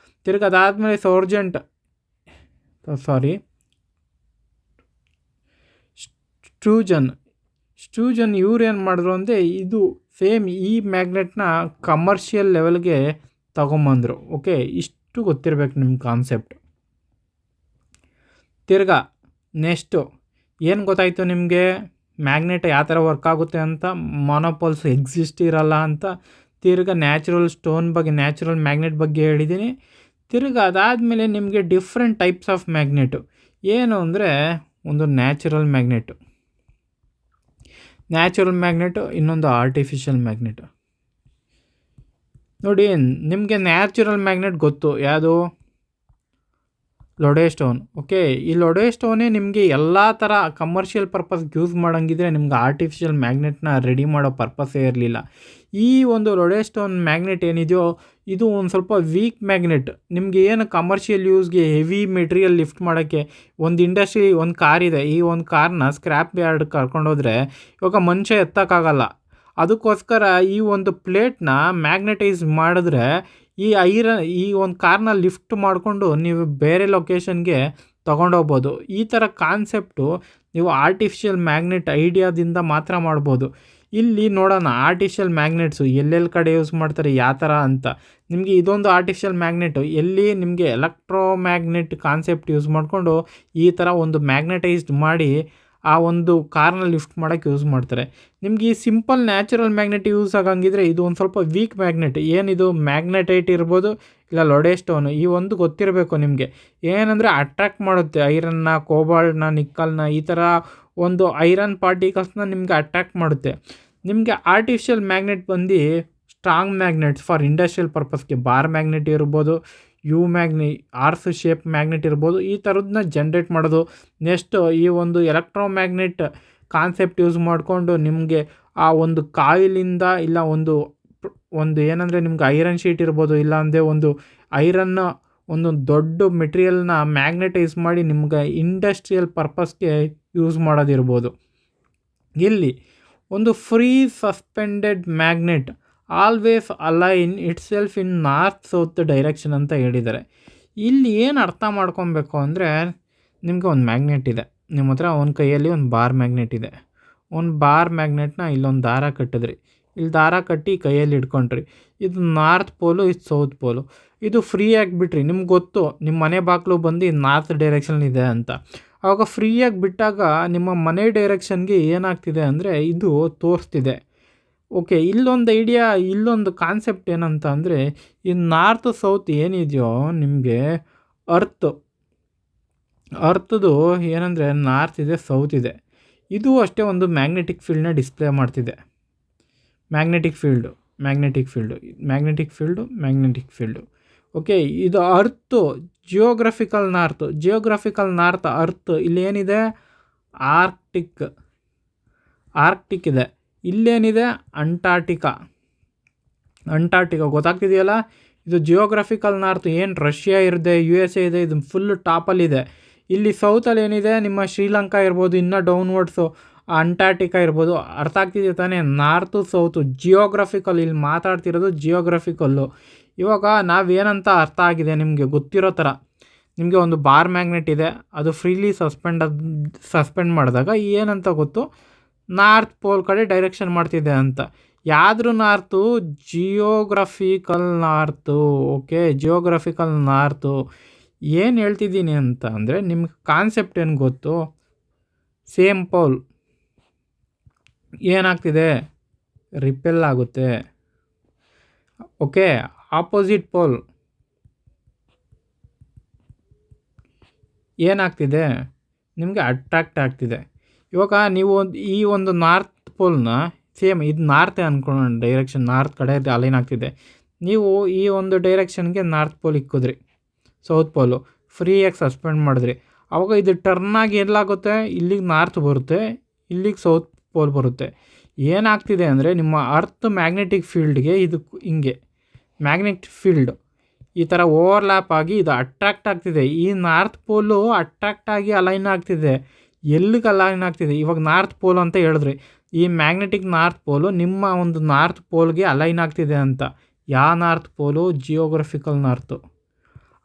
ತಿರ್ಗಿ ಅದಾದಮೇಲೆ ಸ್ಟ್ಯೂಜನ್ ಇವ್ರು ಏನು ಮಾಡಿದ್ರು ಅಂದರೆ ಇದು ಸೇಮ್ ಈ ಮ್ಯಾಗ್ನೆಟ್ನ ಕಮರ್ಷಿಯಲ್ ಲೆವೆಲ್ಗೆ ತಗೊಂಬಂದರು. ಓಕೆ, ಇಷ್ಟು ಗೊತ್ತಿರಬೇಕು ನಿಮ್ಮ ಕಾನ್ಸೆಪ್ಟ್. ತಿರ್ಗಾ ನೆಕ್ಸ್ಟು ಏನು ಗೊತ್ತಾಯಿತು ನಿಮಗೆ, ಮ್ಯಾಗ್ನೆಟ್ ಯಾವ ಥರ ವರ್ಕ್ ಆಗುತ್ತೆ ಅಂತ, ಮೊನೋಪೋಲ್ಸ್ ಎಕ್ಸಿಸ್ಟ್ ಇರಲ್ಲ ಅಂತ. ತಿರ್ಗಾ ನ್ಯಾಚುರಲ್ ಮ್ಯಾಗ್ನೆಟ್ ಬಗ್ಗೆ ಹೇಳಿದ್ದೀನಿ. ತಿರ್ಗಾ ಅದಾದಮೇಲೆ ನಿಮಗೆ ಡಿಫ್ರೆಂಟ್ ಟೈಪ್ಸ್ ಆಫ್ ಮ್ಯಾಗ್ನೆಟು ಏನು ಅಂದರೆ, ಒಂದು ನ್ಯಾಚುರಲ್ ಮ್ಯಾಗ್ನೆಟು, ಇನ್ನೊಂದು ಆರ್ಟಿಫಿಷಿಯಲ್ ಮ್ಯಾಗ್ನೆಟು. ನೋಡಿ, ನಿಮಗೆ ನ್ಯಾಚುರಲ್ ಮ್ಯಾಗ್ನೆಟ್ ಗೊತ್ತು, ಯಾವುದು? ಲೊಡೇಸ್ಟೋನ್. ಓಕೆ, ಈ ಲೊಡೇಸ್ಟೋನೇ ನಿಮಗೆ ಎಲ್ಲ ಥರ ಕಮರ್ಷಿಯಲ್ ಪರ್ಪಸ್ಗೆ ಯೂಸ್ ಮಾಡೋಂಗಿದ್ರೆ ನಿಮ್ಗೆ ಆರ್ಟಿಫಿಷಿಯಲ್ ಮ್ಯಾಗ್ನೆಟ್ನ ರೆಡಿ ಮಾಡೋ ಪರ್ಪಸ್ಸೇ ಇರಲಿಲ್ಲ. ಈ ಒಂದು ಲೊಡೇಸ್ಟೋನ್ ಮ್ಯಾಗ್ನೆಟ್ ಏನಿದೆಯೋ ಇದು ಒಂದು ಸ್ವಲ್ಪ ವೀಕ್ ಮ್ಯಾಗ್ನೆಟ್. ನಿಮಗೆ ಏನು ಕಮರ್ಷಿಯಲ್ ಯೂಸ್ಗೆ ಹೆವಿ ಮೆಟೀರಿಯಲ್ ಲಿಫ್ಟ್ ಮಾಡೋಕ್ಕೆ ಒಂದು ಇಂಡಸ್ಟ್ರಿ, ಒಂದು ಕಾರ್ ಇದೆ, ಈ ಒಂದು ಕಾರ್ನ ಸ್ಕ್ರ್ಯಾಪ್ ಯಾರ್ಡ್ ಕರ್ಕೊಂಡೋದ್ರೆ ಇವಾಗ ಮನುಷ್ಯ ಎತ್ತಕ್ಕಾಗಲ್ಲ. ಅದಕ್ಕೋಸ್ಕರ ಈ ಒಂದು ಪ್ಲೇಟ್ನ ಮ್ಯಾಗ್ನೆಟೈಸ್ ಮಾಡಿದ್ರೆ ಈ ಒಂದು ಕಾರ್ನ ಲಿಫ್ಟ್ ಮಾಡಿಕೊಂಡು ನೀವು ಬೇರೆ ಲೊಕೇಶನ್ಗೆ ತೊಗೊಂಡೋಗ್ಬೋದು. ಈ ಥರ ಕಾನ್ಸೆಪ್ಟು ನೀವು ಆರ್ಟಿಫಿಷಿಯಲ್ ಮ್ಯಾಗ್ನೆಟ್ ಐಡಿಯಾದಿಂದ ಮಾತ್ರ ಮಾಡ್ಬೋದು. ಇಲ್ಲಿ ನೋಡೋಣ ಆರ್ಟಿಫಿಷಿಯಲ್ ಮ್ಯಾಗ್ನೆಟ್ಸು ಎಲ್ಲೆಲ್ಲಿ ಕಡೆ ಯೂಸ್ ಮಾಡ್ತಾರೆ, ಯಾವ ಥರ ಅಂತ. ನಿಮಗೆ ಇದೊಂದು ಆರ್ಟಿಫಿಷಿಯಲ್ ಮ್ಯಾಗ್ನೆಟು ಎಲ್ಲಿ ನಿಮಗೆ ಎಲೆಕ್ಟ್ರೋಮ್ಯಾಗ್ನೆಟ್ ಕಾನ್ಸೆಪ್ಟ್ ಯೂಸ್ ಮಾಡಿಕೊಂಡು ಈ ಥರ ಒಂದು ಮ್ಯಾಗ್ನೆಟೈಸ್ಡ್ ಮಾಡಿ ಆ ಒಂದು ಕಾರ್ನ ಲಿಫ್ಟ್ ಮಾಡೋಕ್ಕೆ ಯೂಸ್ ಮಾಡ್ತಾರೆ. ನಿಮ್ಗೆ ಈ ಸಿಂಪಲ್ ನ್ಯಾಚುರಲ್ ಮ್ಯಾಗ್ನೆಟ್ ಯೂಸ್ ಆಗಂಗಿದ್ರೆ ಇದು ಒಂದು ಸ್ವಲ್ಪ ವೀಕ್ ಮ್ಯಾಗ್ನೆಟ್. ಏನಿದು ಮ್ಯಾಗ್ನೆಟೈಟ್ ಇರ್ಬೋದು, ಇಲ್ಲ ಲೊಡೇಸ್ಟೋನು, ಈ ಒಂದು ಗೊತ್ತಿರಬೇಕು ನಿಮಗೆ. ಏನಂದರೆ ಅಟ್ರ್ಯಾಕ್ಟ್ ಮಾಡುತ್ತೆ ಐರನ್ನ, ಕೋಬಾಲ್ಟ್ನ, ನಿಕ್ಕಲ್ನ, ಈ ಥರ ಒಂದು ಐರನ್ ಪಾರ್ಟಿಕಲ್ಸ್ನ ನಿಮಗೆ ಅಟ್ರ್ಯಾಕ್ಟ್ ಮಾಡುತ್ತೆ. ನಿಮಗೆ ಆರ್ಟಿಫಿಷಿಯಲ್ ಮ್ಯಾಗ್ನೆಟ್ ಬಂದು ಸ್ಟ್ರಾಂಗ್ ಮ್ಯಾಗ್ನೆಟ್ಸ್ ಫಾರ್ ಇಂಡಸ್ಟ್ರಿಯಲ್ ಪರ್ಪಸ್ಗೆ ಬಾರ್ ಮ್ಯಾಗ್ನೆಟ್ ಇರ್ಬೋದು, ಆರ್ಸ್ ಶೇಪ್ ಮ್ಯಾಗ್ನೆಟ್ ಇರ್ಬೋದು, ಈ ಥರದನ್ನ ಜನ್ರೇಟ್ ಮಾಡೋದು. ನೆಕ್ಸ್ಟ್ ಈ ಒಂದು ಎಲೆಕ್ಟ್ರೋಮ್ಯಾಗ್ನೆಟ್ ಕಾನ್ಸೆಪ್ಟ್ ಯೂಸ್ ಮಾಡಿಕೊಂಡು ನಿಮಗೆ ಆ ಒಂದು ಕಾಯಿಲಿಂದ ಇಲ್ಲ ಒಂದು ಏನಂದರೆ ನಿಮ್ಗೆ ಐರನ್ ಶೀಟ್ ಇರ್ಬೋದು, ಇಲ್ಲಾಂದರೆ ಒಂದು ಐರನ್ನ ಒಂದು ದೊಡ್ಡ ಮೆಟೀರಿಯಲ್ನ ಮ್ಯಾಗ್ನೆಟೈಸ್ ಮಾಡಿ ನಿಮ್ಗೆ ಇಂಡಸ್ಟ್ರಿಯಲ್ ಪರ್ಪಸ್ಗೆ ಯೂಸ್ ಮಾಡೋದಿರ್ಬೋದು. ಇಲ್ಲಿ ಒಂದು free suspended magnet always align itself in north south direction ಅಂತ ಹೇಳಿದ್ದಾರೆ. ಇಲ್ಲಿ ಏನು ಅರ್ಥ ಮಾಡ್ಕೊಬೇಕು ಅಂದರೆ, ನಿಮಗೆ ಒಂದು ಮ್ಯಾಗ್ನೆಟ್ ಇದೆ, ನಿಮ್ಮ ಹತ್ರ ಒಂದು ಕೈಯಲ್ಲಿ ಒಂದು ಬಾರ್ ಮ್ಯಾಗ್ನೆಟ್ ಇದೆ. ಒಂದು ಬಾರ್ ಮ್ಯಾಗ್ನೆಟ್ನ ಇಲ್ಲೊಂದು ದಾರ ಕಟ್ಟಿದ್ರಿ, ಇಲ್ಲಿ ದಾರ ಕಟ್ಟಿ ಕೈಯಲ್ಲಿ ಇಟ್ಕೊಂಡ್ರಿ. ಇದು ನಾರ್ತ್ ಪೋಲು, ಇದು ಸೌತ್ ಪೋಲು. ಇದು ಫ್ರೀಯಾಗಿ ಬಿಟ್ರಿ, ನಿಮ್ಗೆ ಗೊತ್ತು ನಿಮ್ಮ ಮನೆ ಬಾಗಿಲು ಬಂದು ನಾರ್ತ್ ಡೈರೆಕ್ಷನ್ ಇದೆ ಅಂತ. ಆವಾಗ ಫ್ರೀಯಾಗಿ ಬಿಟ್ಟಾಗ ನಿಮ್ಮ ಮನೆ ಡೈರೆಕ್ಷನ್ಗೆ ಏನಾಗ್ತಿದೆ ಅಂದರೆ ಇದು ತೋರಿಸ್ತಿದೆ. ಓಕೆ, ಇಲ್ಲೊಂದು ಕಾನ್ಸೆಪ್ಟ್ ಏನಂತ ಅಂದರೆ, ಈ ನಾರ್ತ್ ಸೌತ್ ಏನಿದೆಯೋ ನಿಮಗೆ ಅರ್ಥದ್ದು ಏನಂದರೆ ನಾರ್ತ್ ಇದೆ, ಸೌತ್ ಇದೆ. ಇದು ಅಷ್ಟೇ ಒಂದು ಮ್ಯಾಗ್ನೆಟಿಕ್ ಫೀಲ್ಡ್ನ ಡಿಸ್ಪ್ಲೇ ಮಾಡ್ತಿದೆ. Magnetic field. ಓಕೆ, ಇದು ಜಿಯೋಗ್ರಫಿಕಲ್ ನಾರ್ತ್ ಅರ್ತ್. ಇಲ್ಲೇನಿದೆ, ಆರ್ಕ್ಟಿಕ್ ಇದೆ. ಇಲ್ಲೇನಿದೆ, ಅಂಟಾರ್ಟಿಕಾ ಗೊತ್ತಾಗ್ತಿದೆಯಲ್ಲ. ಇದು ಜಿಯೋಗ್ರಫಿಕಲ್ ನಾರ್ತ್. ಏನು ರಷ್ಯಾ ಇದೆ, USA ಇದೆ, ಇದು ಫುಲ್ ಟಾಪಲ್ಲಿದೆ. ಇಲ್ಲಿ ಸೌತಲ್ಲಿ ಏನಿದೆ, ನಿಮ್ಮ ಶ್ರೀಲಂಕಾ ಇರ್ಬೋದು, ಇನ್ನೂ ಡೌನ್ವರ್ಡ್ಸು ಅಂಟಾರ್ಟಿಕಾ ಇರ್ಬೋದು. ಅರ್ಥ ಆಗ್ತಿದೆ ತಾನೇ? ನಾರ್ತು ಸೌತು ಜಿಯೋಗ್ರಫಿಕಲ್, ಇಲ್ಲಿ ಮಾತಾಡ್ತಿರೋದು ಜಿಯೋಗ್ರಫಿಕಲ್ಲು. ಇವಾಗ ನಾವೇನಂತ ಅರ್ಥ ಆಗಿದೆ ನಿಮಗೆ ಗೊತ್ತಿರೋ ಥರ, ನಿಮಗೆ ಒಂದು ಬಾರ್ ಮ್ಯಾಗ್ನೆಟ್ ಇದೆ, ಅದು ಫ್ರೀಲಿ ಸಸ್ಪೆಂಡ್ ಮಾಡಿದಾಗ ಏನಂತ ಗೊತ್ತು, ನಾರ್ತ್ ಪೋಲ್ ಕಡೆ ಡೈರೆಕ್ಷನ್ ಮಾಡ್ತಿದೆ ಅಂತ. ಯಾವ್ದ್ರ north? Geographical north. Okay, geographical north. ಏನು ಹೇಳ್ತಿದ್ದೀನಿ ಅಂತ ಅಂದರೆ, ನಿಮ್ಗೆ ಕಾನ್ಸೆಪ್ಟ್ ಏನು ಗೊತ್ತು? ಸೇಮ್ ಪೋಲ್ ಏನಾಗ್ತಿದೆ, ರಿಪೆಲ್ ಆಗುತ್ತೆ. ಓಕೆ, ಆಪೋಸಿಟ್ ಪೋಲ್ ಏನಾಗ್ತಿದೆ, ನಿಮಗೆ ಅಟ್ರಾಕ್ಟ್ ಆಗ್ತಿದೆ. ಇವಾಗ ನೀವು ಈ ಒಂದು ನಾರ್ತ್ ಪೋಲ್ನ ಸೇಮ್ ಇದು ನಾರ್ತೆ ಅಂದ್ಕೊಳ್ಳೋಣ, ಡೈರೆಕ್ಷನ್ ನಾರ್ತ್ ಕಡೆ ಅಲೈನ್ ಆಗ್ತಿದೆ. ನೀವು ಈ ಒಂದು ಡೈರೆಕ್ಷನ್ಗೆ ನಾರ್ತ್ ಪೋಲ್ ಇಕ್ಕಿದ್ರಿ, ಸೌತ್ ಪೋಲು ಫ್ರೀಯಾಗಿ ಸಸ್ಪೆಂಡ್ ಮಾಡಿದ್ರಿ. ಆವಾಗ ಇದು ಟರ್ನಾಗಿ ಎಲ್ಲಾಗುತ್ತೆ, ಇಲ್ಲಿಗೆ ನಾರ್ತ್ ಬರುತ್ತೆ, ಇಲ್ಲಿಗೆ ಸೌತ್ ಪೋಲ್ ಬರುತ್ತೆ. ಏನಾಗ್ತಿದೆ ಅಂದರೆ ನಿಮ್ಮ ಅರ್ತ್ ಮ್ಯಾಗ್ನೆಟಿಕ್ ಫೀಲ್ಡ್ಗೆ ಇದು ಹಿಂಗೆ ಮ್ಯಾಗ್ನೆಟಿಕ್ ಫೀಲ್ಡ್ ಈ ಥರ ಓವರ್ಲ್ಯಾಪ್ ಆಗಿ ಇದು ಅಟ್ರಾಕ್ಟ್ ಆಗ್ತಿದೆ. ಈ ನಾರ್ತ್ ಪೋಲು ಅಟ್ರಾಕ್ಟ್ ಆಗಿ ಅಲೈನ್ ಆಗ್ತಿದೆ. ಎಲ್ಲಿಗೆ ಅಲೈನ್ ಆಗ್ತಿದೆ? ಇವಾಗ ನಾರ್ತ್ ಪೋಲ್ ಅಂತ ಹೇಳಿದ್ರಿ. ಈ ಮ್ಯಾಗ್ನೆಟಿಕ್ ನಾರ್ತ್ ಪೋಲು ನಿಮ್ಮ ಒಂದು ನಾರ್ತ್ ಪೋಲ್ಗೆ ಅಲೈನ್ ಆಗ್ತಿದೆ ಅಂತ. ಯಾವ ನಾರ್ತ್ ಪೋಲು? Geographical north.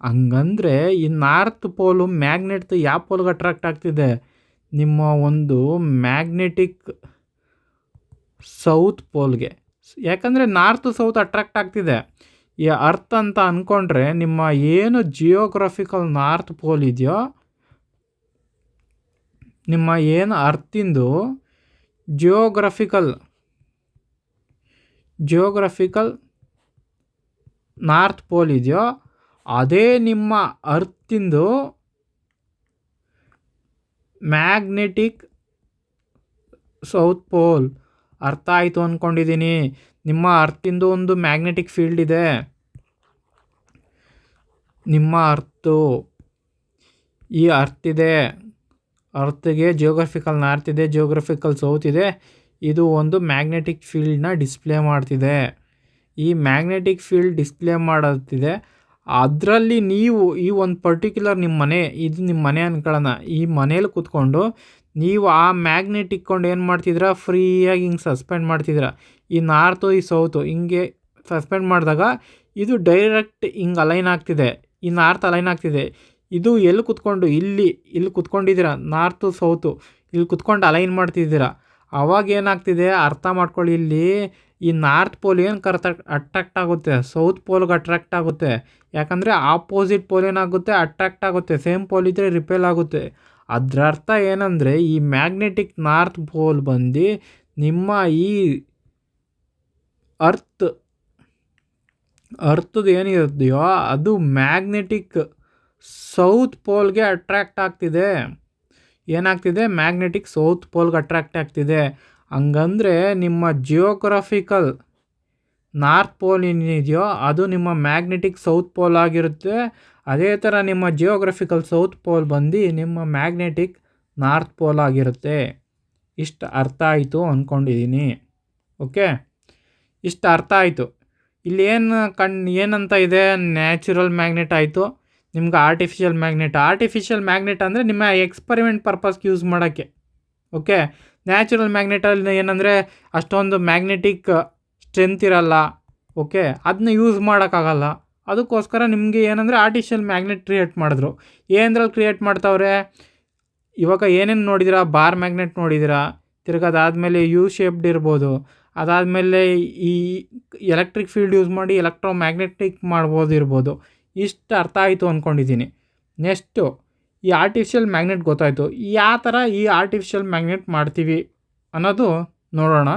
ಹಂಗಂದರೆ ಈ ನಾರ್ತ್ ಪೋಲು ಮ್ಯಾಗ್ನೆಟ್ ಯಾವ ಪೋಲ್ಗೆ ಅಟ್ರಾಕ್ಟ್ ಆಗ್ತಿದೆ? ನಿಮ್ಮ ಒಂದು ಮ್ಯಾಗ್ನೆಟಿಕ್ ಸೌತ್ ಪೋಲ್ಗೆ. ಯಾಕಂದರೆ ನಾರ್ತ್ ಸೌತ್ ಅಟ್ರಾಕ್ಟ್ ಆಗ್ತಿದೆ. ಈ ಅರ್ತ್ ಅಂತ ಅಂದ್ಕೊಂಡ್ರೆ ನಿಮ್ಮ ಏನು ಜಿಯೋಗ್ರಫಿಕಲ್ ನಾರ್ತ್ ಪೋಲ್ ಇದೆಯೋ, ನಿಮ್ಮ ಏನು ಅರ್ತಿಂದು ಜಿಯೋಗ್ರಫಿಕಲ್ ನಾರ್ತ್ ಪೋಲ್ ಇದೆಯೋ ಅದೇ ನಿಮ್ಮ ಅರ್ತಿಂದು ಮ್ಯಾಗ್ನೆಟಿಕ್ ಸೌತ್ ಪೋಲ್. ಅರ್ಥ ಆಯಿತು ಅಂದ್ಕೊಂಡಿದ್ದೀನಿ. ನಿಮ್ಮ ಅರ್ತಿಂದು ಒಂದು ಮ್ಯಾಗ್ನೆಟಿಕ್ ಫೀಲ್ಡ್ ಇದೆ. ನಿಮ್ಮ ಈ ಅರ್ತಿದೆ, ಅರ್ತ್ಗೆ ಜಿಯೋಗ್ರಫಿಕಲ್ ನಾರ್ತ್ ಇದೆ, ಜಿಯೋಗ್ರಫಿಕಲ್ ಸೌತ್ ಇದೆ. ಇದು ಒಂದು ಮ್ಯಾಗ್ನೆಟಿಕ್ ಫೀಲ್ಡ್ನ ಡಿಸ್ಪ್ಲೇ ಮಾಡ್ತಿದೆ. ಈ ಮ್ಯಾಗ್ನೆಟಿಕ್ ಫೀಲ್ಡ್ ಡಿಸ್ಪ್ಲೇ ಮಾಡುತ್ತಿದೆ. ಅದರಲ್ಲಿ ನೀವು ಈ ಒಂದು ಪರ್ಟಿಕ್ಯುಲರ್ ನಿಮ್ಮ ಮನೆ, ಇದು ನಿಮ್ಮ ಮನೆ ಅಂದ್ಕೊಳ್ಳೋಣ. ಈ ಮನೇಲಿ ಕೂತ್ಕೊಂಡು ನೀವು ಆ ಮ್ಯಾಗ್ನೆಟ್ ಇಟ್ಕೊಂಡು ಏನು ಮಾಡ್ತಿದ್ದೀರಾ? ಫ್ರೀಯಾಗಿ ಹಿಂಗೆ ಸಸ್ಪೆಂಡ್ ಮಾಡ್ತಿದ್ದೀರಾ. ಈ ನಾರ್ತು ಈ ಸೌತು ಹಿಂಗೆ ಸಸ್ಪೆಂಡ್ ಮಾಡಿದಾಗ ಇದು ಡೈರೆಕ್ಟ್ ಹಿಂಗೆ ಅಲೈನ್ ಆಗ್ತಿದೆ. ಈ ನಾರ್ತ್ ಅಲೈನ್ ಆಗ್ತಿದೆ. ಇದು ಎಲ್ಲಿ ಕೂತ್ಕೊಂಡು? ಇಲ್ಲಿ ಕೂತ್ಕೊಂಡಿದ್ದೀರಾ. ನಾರ್ತು ಸೌತು ಇಲ್ಲಿ ಕೂತ್ಕೊಂಡು ಅಲೈನ್ ಮಾಡ್ತಿದ್ದೀರಾ. ಅವಾಗ ಏನಾಗ್ತಿದೆ ಅರ್ಥ ಮಾಡ್ಕೊಳ್ಳಿ. ಇಲ್ಲಿ ಈ ನಾರ್ತ್ ಪೋಲ್ ಏನು ಅಟ್ರಾಕ್ಟ್ ಆಗುತ್ತೆ? ಸೌತ್ ಪೋಲ್ಗೆ ಅಟ್ರಾಕ್ಟ್ ಆಗುತ್ತೆ. ಯಾಕಂದರೆ ಆಪೋಸಿಟ್ ಪೋಲ್ ಏನಾಗುತ್ತೆ? ಅಟ್ರಾಕ್ಟ್ ಆಗುತ್ತೆ. ಸೇಮ್ ಪೋಲ್ ಇದ್ದರೆ ರಿಪೆಲ್ ಆಗುತ್ತೆ. ಅದರ ಅರ್ಥ ಏನಂದರೆ ಈ ಮ್ಯಾಗ್ನೆಟಿಕ್ ನಾರ್ತ್ ಪೋಲ್ ಬಂದು ನಿಮ್ಮ ಈ ಅರ್ಥದ್ದು ಏನಿರುತ್ತೆಯೋ ಅದು ಮ್ಯಾಗ್ನೆಟಿಕ್ ಸೌತ್ ಪೋಲ್ಗೆ ಅಟ್ರಾಕ್ಟ್ ಆಗ್ತಿದೆ. ಏನಾಗ್ತಿದೆ? ಮ್ಯಾಗ್ನೆಟಿಕ್ ಸೌತ್ ಪೋಲ್ಗೆ ಅಟ್ರಾಕ್ಟ್ ಆಗ್ತಿದೆ. ಹಂಗಂದರೆ ನಿಮ್ಮ ಜಿಯೋಗ್ರಫಿಕಲ್ ನಾರ್ತ್ ಪೋಲ್ ಏನಿದೆಯೋ ಅದು ನಿಮ್ಮ ಮ್ಯಾಗ್ನೆಟಿಕ್ ಸೌತ್ ಪೋಲ್ ಆಗಿರುತ್ತೆ. ಅದೇ ಥರ ನಿಮ್ಮ ಜಿಯೋಗ್ರಫಿಕಲ್ ಸೌತ್ ಪೋಲ್ ಬಂದು ನಿಮ್ಮ ಮ್ಯಾಗ್ನೆಟಿಕ್ ನಾರ್ತ್ ಪೋಲ್ ಆಗಿರುತ್ತೆ. ಇಷ್ಟು ಅರ್ಥ ಆಯಿತು ಅಂದ್ಕೊಂಡಿದ್ದೀನಿ. ಓಕೆ, ಇಷ್ಟು ಅರ್ಥ ಆಯಿತು. ಇಲ್ಲಿ ಏನಂತ ಇದೆ? ನ್ಯಾಚುರಲ್ ಮ್ಯಾಗ್ನೆಟ್ ಆಯಿತು, ನಿಮ್ಗೆ ಆರ್ಟಿಫಿಷಿಯಲ್ ಮ್ಯಾಗ್ನೆಟ್ ಅಂದರೆ ನಿಮ್ಮ ಎಕ್ಸ್ಪರಿಮೆಂಟ್ ಪರ್ಪಸ್ಗೆ ಯೂಸ್ ಮಾಡೋಕ್ಕೆ. ಓಕೆ, ನ್ಯಾಚುರಲ್ ಮ್ಯಾಗ್ನೆಟಲ್ಲಿ ಏನಂದರೆ ಅಷ್ಟೊಂದು ಮ್ಯಾಗ್ನೆಟಿಕ್ ಸ್ಟ್ರೆಂತ್ ಇರಲ್ಲ. ಓಕೆ, ಅದನ್ನ ಯೂಸ್ ಮಾಡೋಕ್ಕಾಗಲ್ಲ. ಅದಕ್ಕೋಸ್ಕರ ನಿಮಗೆ ಏನಂದರೆ ಆರ್ಟಿಫಿಷಿಯಲ್ ಮ್ಯಾಗ್ನೆಟ್ ಕ್ರಿಯೇಟ್ ಮಾಡಿದ್ರು. ಏನರಲ್ಲಿ ಕ್ರಿಯೇಟ್ ಮಾಡ್ತಾವ್ರೆ? ಇವಾಗ ಏನೇನು ನೋಡಿದ್ದೀರಾ? ಬಾರ್ ಮ್ಯಾಗ್ನೆಟ್ ನೋಡಿದ್ದೀರಾ. ತಿರ್ಗೋದಾದಮೇಲೆ ಯು ಶೇಪ್ಡ್ ಇರ್ಬೋದು. ಅದಾದಮೇಲೆ ಈ ಎಲೆಕ್ಟ್ರಿಕ್ ಫೀಲ್ಡ್ ಯೂಸ್ ಮಾಡಿ ಎಲೆಕ್ಟ್ರೋಮ್ಯಾಗ್ನೆಟಿಕ್ ಇರ್ಬೋದು. ಇಷ್ಟು ಅರ್ಥ ಆಯಿತು ಅಂದ್ಕೊಂಡಿದ್ದೀನಿ. ನೆಕ್ಸ್ಟು ಈ ಆರ್ಟಿಫಿಷಿಯಲ್ ಮ್ಯಾಗ್ನೆಟ್ ಗೊತ್ತಾಯಿತು. ಯಾವ ಥರ ಈ ಆರ್ಟಿಫಿಷಿಯಲ್ ಮ್ಯಾಗ್ನೆಟ್ ಮಾಡ್ತೀವಿ ಅನ್ನೋದು ನೋಡೋಣ.